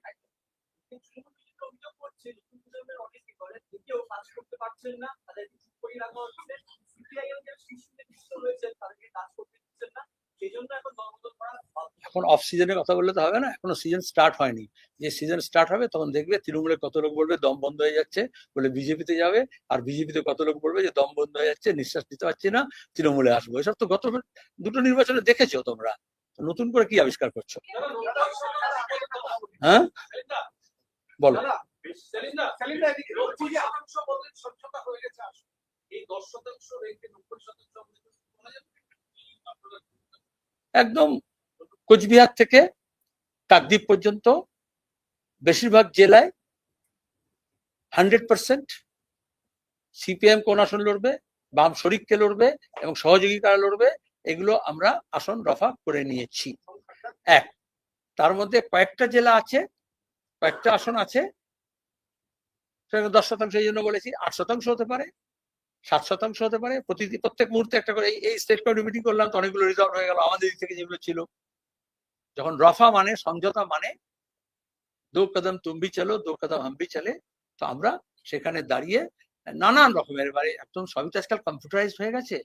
এখন অফ সিজনের কথা বললে তো হবে না, এখনো সিজন স্টার্ট হয়নি, যে সিজন স্টার্ট হবে তখন দেখবে তৃণমূলে কত লোক বলবে দম বন্ধ হয়ে যাচ্ছে বলে বিজেপিতে যাবে, আর বিজেপিতে কত লোক বলবে যে দম বন্ধ হয়ে যাচ্ছে, নিঃশ্বাস নিতে পারছি না, তৃণমূলে আসবো। এসব তো গত দুটো নির্বাচনে দেখেছো তোমরা, নতুন করে কি আবিষ্কার করছো? হ্যাঁ, বলো। একদম কোচবিহার থেকে কাকদ্বীপ পর্যন্ত বেশিরভাগ জেলায় 100% সিপিএম কোন আসন লড়বে, বাম শরিককে লড়বে এবং সহযোগী কারা লড়বে, এগুলো আমরা আসন রফা করে নিয়েছি। এক, তার মধ্যে কয়েকটা জেলা আছে, কয়েকটা আসন আছে 10% এই জন্য বলেছি, 8% হতে পারে, 7% হতে পারে, প্রত্যেক মুহূর্তে একটা করে। এই স্টেট কমিটি মিটিং করলাম তো অনেকগুলো রিজলভ হয়ে গেল আমাদের দিক থেকে যেগুলো ছিল। যখন রফা মানে সমঝোতা মানে 2 কদম তুম ভি চলো 2 কদম হাম ভি চলে, তো আমরা সেখানে দাঁড়িয়ে নানান রকমের একদম সবই তো আজকাল কম্পিউটারাইজড হয়ে গেছে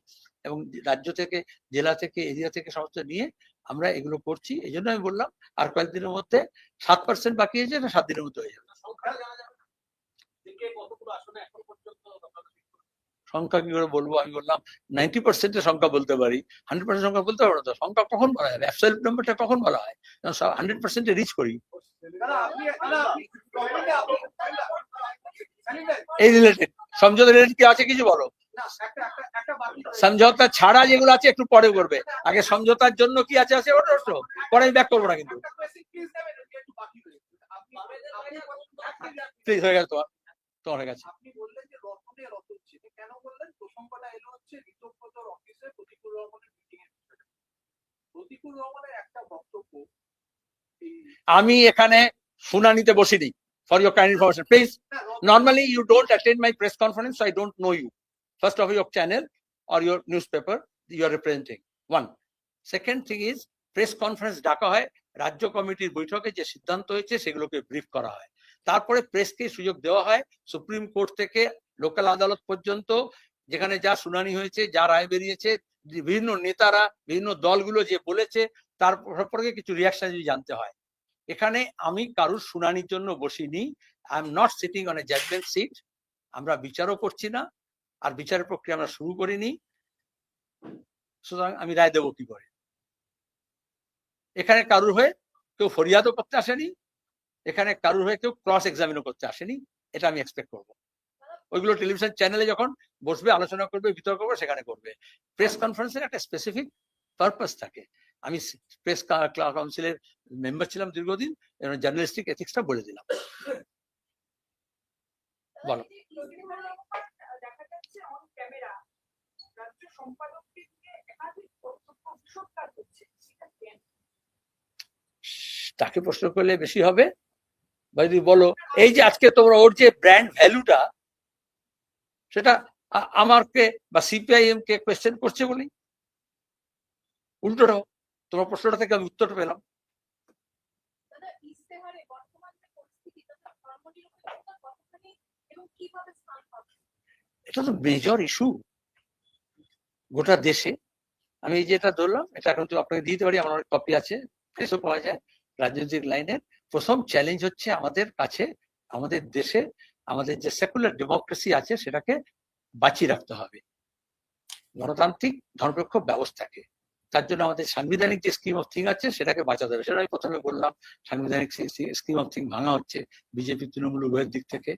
এবং রাজ্য থেকে, জেলা থেকে, এরিয়া থেকে সমস্ত নিয়ে আমরা এগুলো করছি। এই জন্য আমি বললাম আর কয়েকদিনের মধ্যে 7% বাকি আছে, এটা 7 দিনের মধ্যে হয়ে যাবে। সংখ্যা কি করে বলবো? আমি বললাম 90% সংখ্যা বলতে পারি, 100% সংখ্যা বলতে পারবো না। তো সংখ্যা কখন বলা যাবে? অ্যাবসলিউট নাম্বারটা কখন বলা হয়? 100% রিচ করি। এই রিলেটেড সমঝোতা রিলেটেড কি আছে কিছু বলো? সমঝোতা ছাড়া যেগুলো আছে একটু পরে করবে, আগে সমঝোতার জন্য কি আছে আছে ওটা পরে আমি ব্যাক করবো না কিন্তু। প্লিজ, হয়ে গেছে তোমার কাছে। আমি এখানে শুনানিতে বসিনি। For your kind information, please. Normally, you don't attend my press conference, so I don't know you. First of your channel or your newspaper you are representing. One. Second thing is, press conference ডাকা হয় রাজ্য কমিটির বৈঠকে যে সিদ্ধান্ত হয়েছে সেগুলোকে brief করা হয়। তারপরে প্রেসকে সুযোগ দেওয়া হয় সুপ্রিম কোর্ট থেকে লোকাল আদালত পর্যন্ত, যেখানে যা শুনানি হয়েছে, যা রায় বেরিয়েছে, বিভিন্ন নেতারা, বিভিন্ন দলগুলো যে বলেছে তার সম্পর্কে কিছু রিয়াকশন যদি জানতে হয়। এখানে আমি কারুর শুনানির জন্য বসিনি। I am not sitting on a judgement seat. আমরা বিচারও করছি না, আর বিচারের প্রক্রিয়া আমরা শুরু করিনি, সুতরাং আমি রায় দেবো কি করে? এখানে কারুর হয়ে কেউ ফরিয়াদও করতে আসেনি, এখানে কারুর হয়ে কেউ ক্রস এক্সামিনও করতে আসেনি। এটা আমি এক্সপেক্ট করবো। ওইগুলো টেলিভিশন চ্যানেলে যখন বসবে, আলোচনা করবে, বিতর্ক করবে, সেখানে করবে। প্রেস কনফারেন্সের একটা স্পেসিফিক পারপাস থাকে। আমি প্রেস কাউন্সিলের মেম্বার ছিলাম দীর্ঘদিন, জার্নালিস্টিক এথিক্সটা বলে দিলাম। বলো। তাকে প্রশ্ন করলে বেশি হবে। যদি বলো, এই যে আজকে তোমরা ওর যে ব্র্যান্ড ভ্যালুটা, সেটা আমাকে বা সিপিআইএম কে কোয়েশ্চেন করছে বলি, উল্টোটাও তোমার প্রশ্নটা থেকে আমি উত্তরটা পেলাম। এটা তো মেজর ইস্যু গোটা দেশে। আমি যেটা ধরলাম, এটা এখন তো আপনাকে দিতে পারি, আমার অনেক কপি আছে, প্রেসও পাওয়া যায়। রাজনৈতিক লাইনের প্রথম চ্যালেঞ্জ হচ্ছে আমাদের কাছে, আমাদের দেশে আমাদের যে সেকুলার ডেমোক্রেসি আছে সেটাকে বাঁচিয়ে রাখতে হবে, গণতান্ত্রিক ধর্মনিরপেক্ষ ব্যবস্থাকে। তার জন্য আমাদের সাংবিধানিক যে স্কিম অফ থিং আছে সেটাকে বাঁচাতে হবে। সেটা আমি প্রথমে বললাম, সাংবিধানিক স্কিম অফ থিং ভাঙা হচ্ছে বিজেপি তৃণমূল উভয়ের দিক থেকে।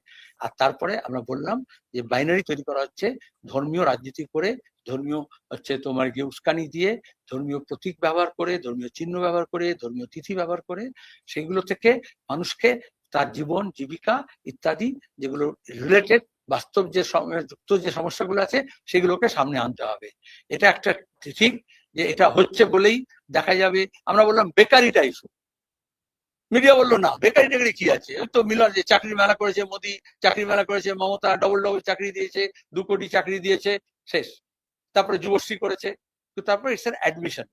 আর তারপরে আমরা বললাম যে বাইনারি তৈরি করা হচ্ছে, ধর্মীয় রাজনীতি করে, ধর্মীয় হচ্ছে তোমার গিয়ে উস্কানি দিয়ে, ধর্মীয় প্রতীক ব্যবহার করে, ধর্মীয় চিহ্ন ব্যবহার করে, ধর্মীয় তিথি ব্যবহার করে, সেগুলো থেকে মানুষকে তার জীবন জীবিকা ইত্যাদি যেগুলো রিলেটেড বাস্তব যে যুক্ত যে সমস্যাগুলো আছে সেগুলোকে সামনে আনতে হবে। এটা একটা ঠিক যে এটা হচ্ছে বলেই দেখা যাবে। আমরা বললাম বেকারিটা ইস্যু, মিডিয়া বললো না বেকারি টেকারি কি আছে, ওই তো মিলার যে চাকরির মেলা করেছে মোদী, চাকরির মেলা করেছে মমতা, ডবল চাকরি দিয়েছে, 2 কোটি চাকরি দিয়েছে, শেষ। তারপরে যুবশ্রী করেছে, তারপরে ইটস অ্যাডমিশন,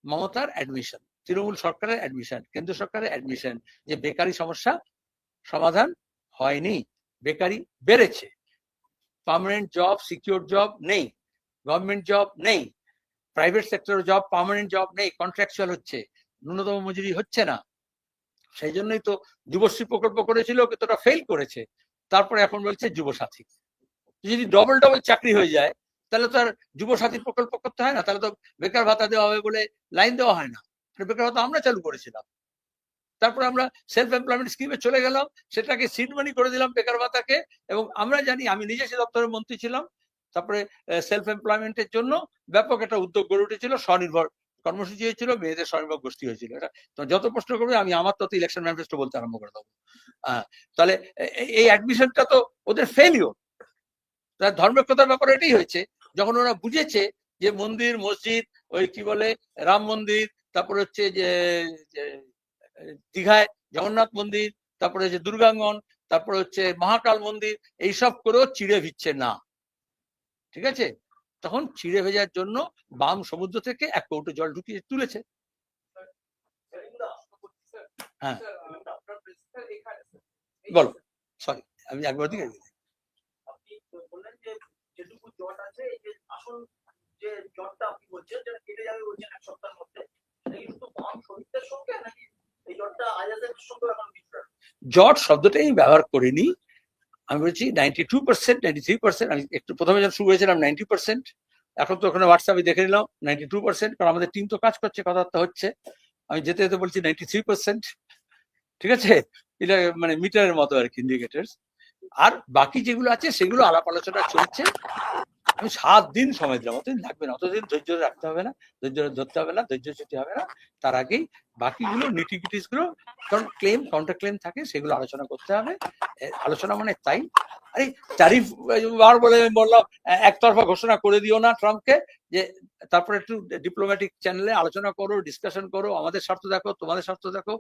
মমতার অ্যাডমিশন, তৃণমূল সরকারের অ্যাডমিশন, কেন্দ্র সরকারের অ্যাডমিশন, যে বেকারি সমস্যা সমাধান হয়নি, বেকারি বেড়েছে, পার্মানেন্ট জব, সিকিউর জব নেই, গভর্নমেন্ট জব নেই, private sector job, permanent job নেই, কন্ট্রাকচুয়াল হচ্ছে, ন্যূনতম মজুরি হচ্ছে না। সেই জন্যই তো যুবশ্রী প্রকল্প করেছিল, কিন্তু ওটা ফেল করেছে। তারপরে এখন বলছে যুবসাথী। যদি ডবল চাকরি হয়ে যায় তাহলে তো আর যুবসাথী প্রকল্প করতে হয় না, তাহলে তো বেকার ভাতা দেওয়া হবে বলে লাইন দেওয়া হয় না। বেকার ভাতা আমরা চালু করেছিলাম, তারপরে আমরা সেলফ এমপ্লয়মেন্ট স্কিমে চলে গেলাম, সেটাকে সিড মানি করে দিলাম বেকার ভাতাকে। এবং আমরা জানি, আমি নিজে সে দপ্তরের মন্ত্রী ছিলাম, তারপরে সেলফ এমপ্লয়মেন্টের জন্য ব্যাপক একটা উদ্যোগ গড়ে উঠেছিল, স্বনির্ভর কর্মসূচি হয়েছিল, মেয়েদের স্বনির্ভর গোষ্ঠী হয়েছিল। এটা যত প্রশ্ন করবে আমি আমার তত ইলেকশন ম্যানিফেস্টো বলতে আরম্ভ করে দেবো। তাহলে এই অ্যাডমিশনটা তো ওদের ফেলিওর। ধর্মকতার ব্যাপারে এটাই হয়েছে, যখন ওরা বুঝেছে যে মন্দির মসজিদ, ওই কি বলে রাম মন্দির, তারপরে হচ্ছে যে দীঘায় জগন্নাথ মন্দির, তারপরে হচ্ছে দুর্গাঙ্গন, তারপরে হচ্ছে মহাকাল মন্দির, এইসব করেও চিড়ে ভিজছে না, ঠিক আছে? তখন চিড়ে ভেজার জন্য বাম সমুদ্র থেকে এক কৌটো জল ঢুকিয়ে তুলেছে। হ্যাঁ বলো, সরি আমি একবার দিকে জট শব্দটাই আমি ব্যবহার করিনি, আমি বলছি 92%, 93%। আমি একটু প্রথমে যখন শুরু করেছিলাম 90%, এখন তো ওখানে হোয়াটসঅ্যাপে দেখে নিলাম 92%, কারণ আমাদের টিম তো কাজ করছে, কথাবার্তা হচ্ছে। আমি যেতে যেতে বলছি 93%, ঠিক আছে? এটা মানে মিটারের মতো আর কি, ইন্ডিকেটার্স। আর বাকি যেগুলো আছে সেগুলো আলাপ আলোচনা চলছে। আমি 7 দিন সময় দিলাম, অতদিন লাগবে না, অতদিন ধৈর্য রাখতে হবে না, ধৈর্য ধরতে হবে না, ধৈর্য ছুটি হবে না। তার আগেই বাকিগুলো নিটিগ্রিটিস গুলো, কারণ ক্লেম কাউন্টার ক্লেম থাকে, সেগুলো আলোচনা করতে হবে। আলোচনা মানে তাই, আরে ট্যারিফ বার বলে বললাম, একতরফা ঘোষণা করে দিও না ট্রাম্পকে, যে তারপরে একটু ডিপ্লোম্যাটিক চ্যানেলে আলোচনা করো, ডিসকাশন করো, আমাদের স্বার্থ দেখো, তোমাদের স্বার্থ দেখো,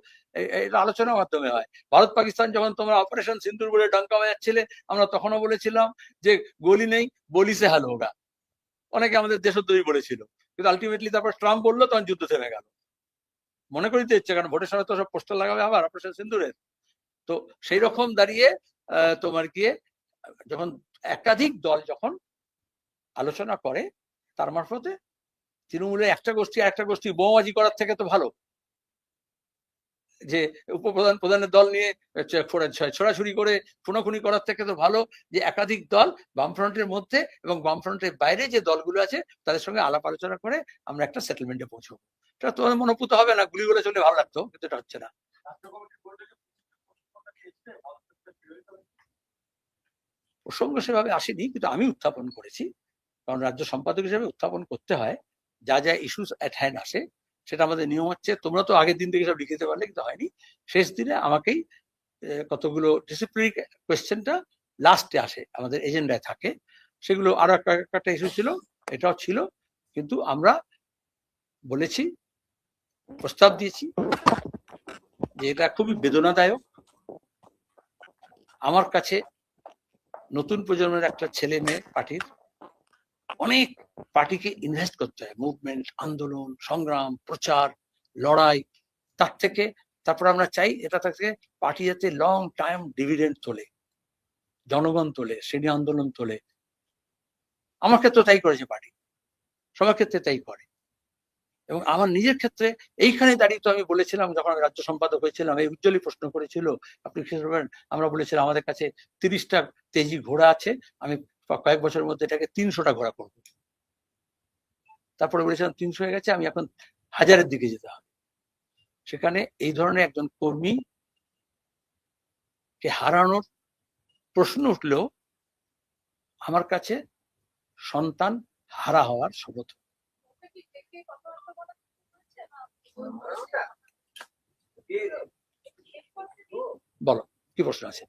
এটা আলোচনার মাধ্যমে হয়। ভারত পাকিস্তান যখন তোমরা অপারেশন সিন্দুর বলে ডঙ্কা বাজাচ্ছিলে, আমরা তখনও বলেছিলাম যে গলি নেই বলিসে হ্যালো ওরা, অনেকে আমাদের দেশদ্রোহী বলেছিল, কিন্তু আলটিমেটলি তারপর ট্রাম্প বললো, তখন যুদ্ধ থেমে গেল। মনে করিতে ইচ্ছে, কারণ ভোটের সময় তো সব পোস্টার লাগাবে আবার অপারেশন সিন্দুরের। তো সেই রকম দাঁড়িয়ে তোমার গিয়ে যখন একাধিক দল যখন আলোচনা করে, তার মারফতে তৃণমূলের একটা গোষ্ঠী আর একটা গোষ্ঠী বোমাবাজি করার থেকে তো ভালো, যে উপপ্রধান প্রধানের দল নিয়ে ছোড়াছুড়ি করে খুনোখুনি করার থেকে তো ভালো যে একাধিক দল বামফ্রন্টের মধ্যে এবং বামফ্রন্টের বাইরে যে দলগুলো আছে তাদের সঙ্গে আলাপ আলোচনা করে আমরা একটা সেটেলমেন্টে পৌঁছবো। এটা তোমাদের মনোভূত হবে না, গুলি করে চলে ভালো লাগতো, কিন্তু এটা হচ্ছে না। প্রসঙ্গ সেভাবে আসেনি, কিন্তু আমি উত্থাপন করেছি, কারণ রাজ্য সম্পাদক হিসেবে উত্থাপন করতে হয়। যা যা ইস্যুস অ্যাট হ্যান্ড আসে, সেটা আমাদের নিয়ম হচ্ছে, তোমরা তো আগের দিন থেকে সব লিখে দিতে পারলে, কিন্তু হয়নি। শেষ দিনে আমাকেই কতগুলো ডিসিপ্লিনারি কোয়েশ্চেনটা লাস্টে আসে, আমাদের এজেন্ডায় থাকে। সেগুলো আরো একটা ইস্যু ছিল, এটাও ছিল, কিন্তু আমরা বলেছি, প্রস্তাব দিয়েছি যে এটা খুবই বেদনাদায়ক। আমার কাছে নতুন প্রজন্মের একটা ছেলে মেয়ে পার্টির, অনেক পার্টিকে ইনভেস্ট করতে হয়, মুভমেন্ট, আন্দোলন, সংগ্রাম, প্রচার, লড়াই, তার থেকে তারপর আমরা চাই এটা থেকে পার্টি যাতে লং টাইম ডিভিডেন্ড তোলে, জনগণ তোলে, শ্রেণী আন্দোলন তোলে। আমার ক্ষেত্রে তাই করেছে পার্টি, সবার ক্ষেত্রে তাই করে। এবং আমার নিজের ক্ষেত্রে এইখানে দাঁড়িয়ে তো আমি বলেছিলাম, যখন আমি রাজ্য সম্পাদক হয়েছিলাম, এই উজ্জ্বলী প্রশ্ন করেছিল, আপনি কি করবেন, আমরা বলেছিলাম আমাদের কাছে 30টা তেজি ঘোড়া আছে, আমি কয়েক বছরের মধ্যে এটাকে 300টা ঘোড়া করব। তারপরে বলেছিলাম 300 হয়ে গেছে, আমি এখন 1000-এর দিকে যেতে হবে। সেখানে এই ধরনের একজন কর্মী কে হারানোর প্রশ্ন উঠলেও আমার কাছে সন্তান হারা হওয়ার শপথ। বলো কি প্রশ্ন আছে?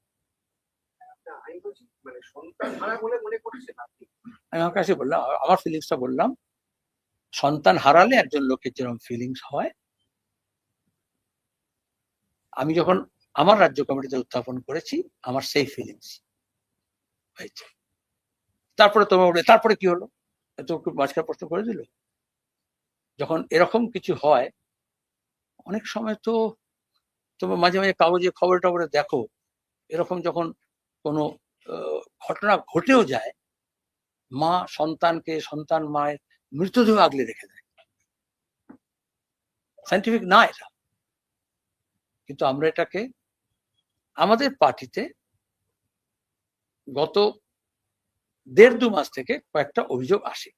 আমি আমার কাছে বললাম, আমার ফিলিংসটা বললাম, সন্তান হারালে একজন লোকের যেরকম ফিলিংস হয়, আমি যখন আমার রাজ্য কমিটিতে উত্থাপন করেছি, আমার সেই ফিলিংস হয়েছে। তারপরে তোমার বলে তারপরে কি হলো, তো মাঝখানে প্রশ্ন করে দিল। যখন এরকম কিছু হয়, অনেক সময় তো তোমার মাঝে মাঝে কাগজে খবর টবরে দেখো, এরকম যখন কোনো ঘটনা ঘটেও যায়, মা সন্তানকে, সন্তান মায়ের মৃতদেহ আগলে রেখে দেয়। সায়েন্টিফিক না এটা, কিন্তু আমরা এটাকে আমাদের পার্টিতে গত 1.5-2 মাস থেকে কয়েকটা অভিযোগ আসে।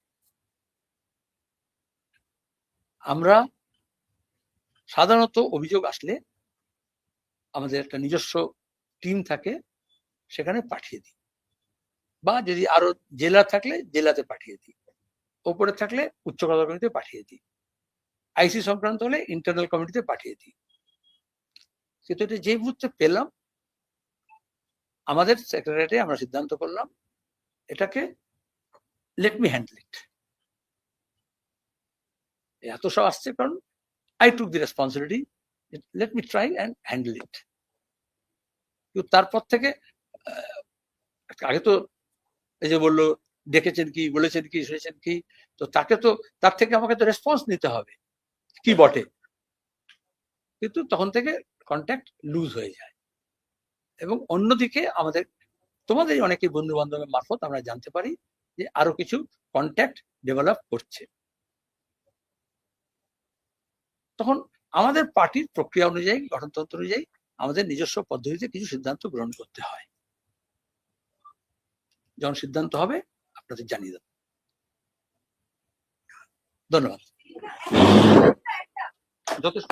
আমরা সাধারণত অভিযোগ আসলে আমাদের একটা নিজস্ব টিম থাকে, সেখানে পাঠিয়ে দিই, বা যদি আরো জেলা থাকলে জেলাতে পাঠিয়ে দিই, ওপরে থাকলে উচ্চ পদাধিকার কমিটিতে পাঠিয়ে দিই, আইসি সংক্রান্ত হলে ইন্টারনাল কমিটিতে পাঠিয়ে দিই। কিন্তু এটা যে মুহূর্তে পেলাম, আমাদের সেক্রেটারিয়েটে আমরা সিদ্ধান্ত করলাম এটাকে লেট মি হ্যান্ডেল ইট। এত সব আসছে কারণ I took the responsibility, let me try and handle ইট। কিন্তু তারপর থেকে আগে তো এই যে বললো ডেকেছেন কি, বলেছেন কি, শুনেছেন কি, তো তাকে তো তার থেকে আমাকে তো রেসপন্স নিতে হবে কি বটে, কিন্তু তখন থেকে কন্ট্যাক্ট লুজ হয়ে যায়। এবং অন্যদিকে আমাদের তোমাদের অনেকে বন্ধু বান্ধবের মারফত আমরা জানতে পারি যে আরো কিছু কন্ট্যাক্ট ডেভেলপ করছে। তখন আমাদের পার্টির প্রক্রিয়া অনুযায়ী, গঠনতন্ত্র অনুযায়ী আমাদের নিজস্ব পদ্ধতিতে কিছু সিদ্ধান্ত গ্রহণ করতে হয়। যখন সিদ্ধান্ত হবে আপনাদের জানিয়ে দেব। ধন্যবাদ। যথেষ্ট।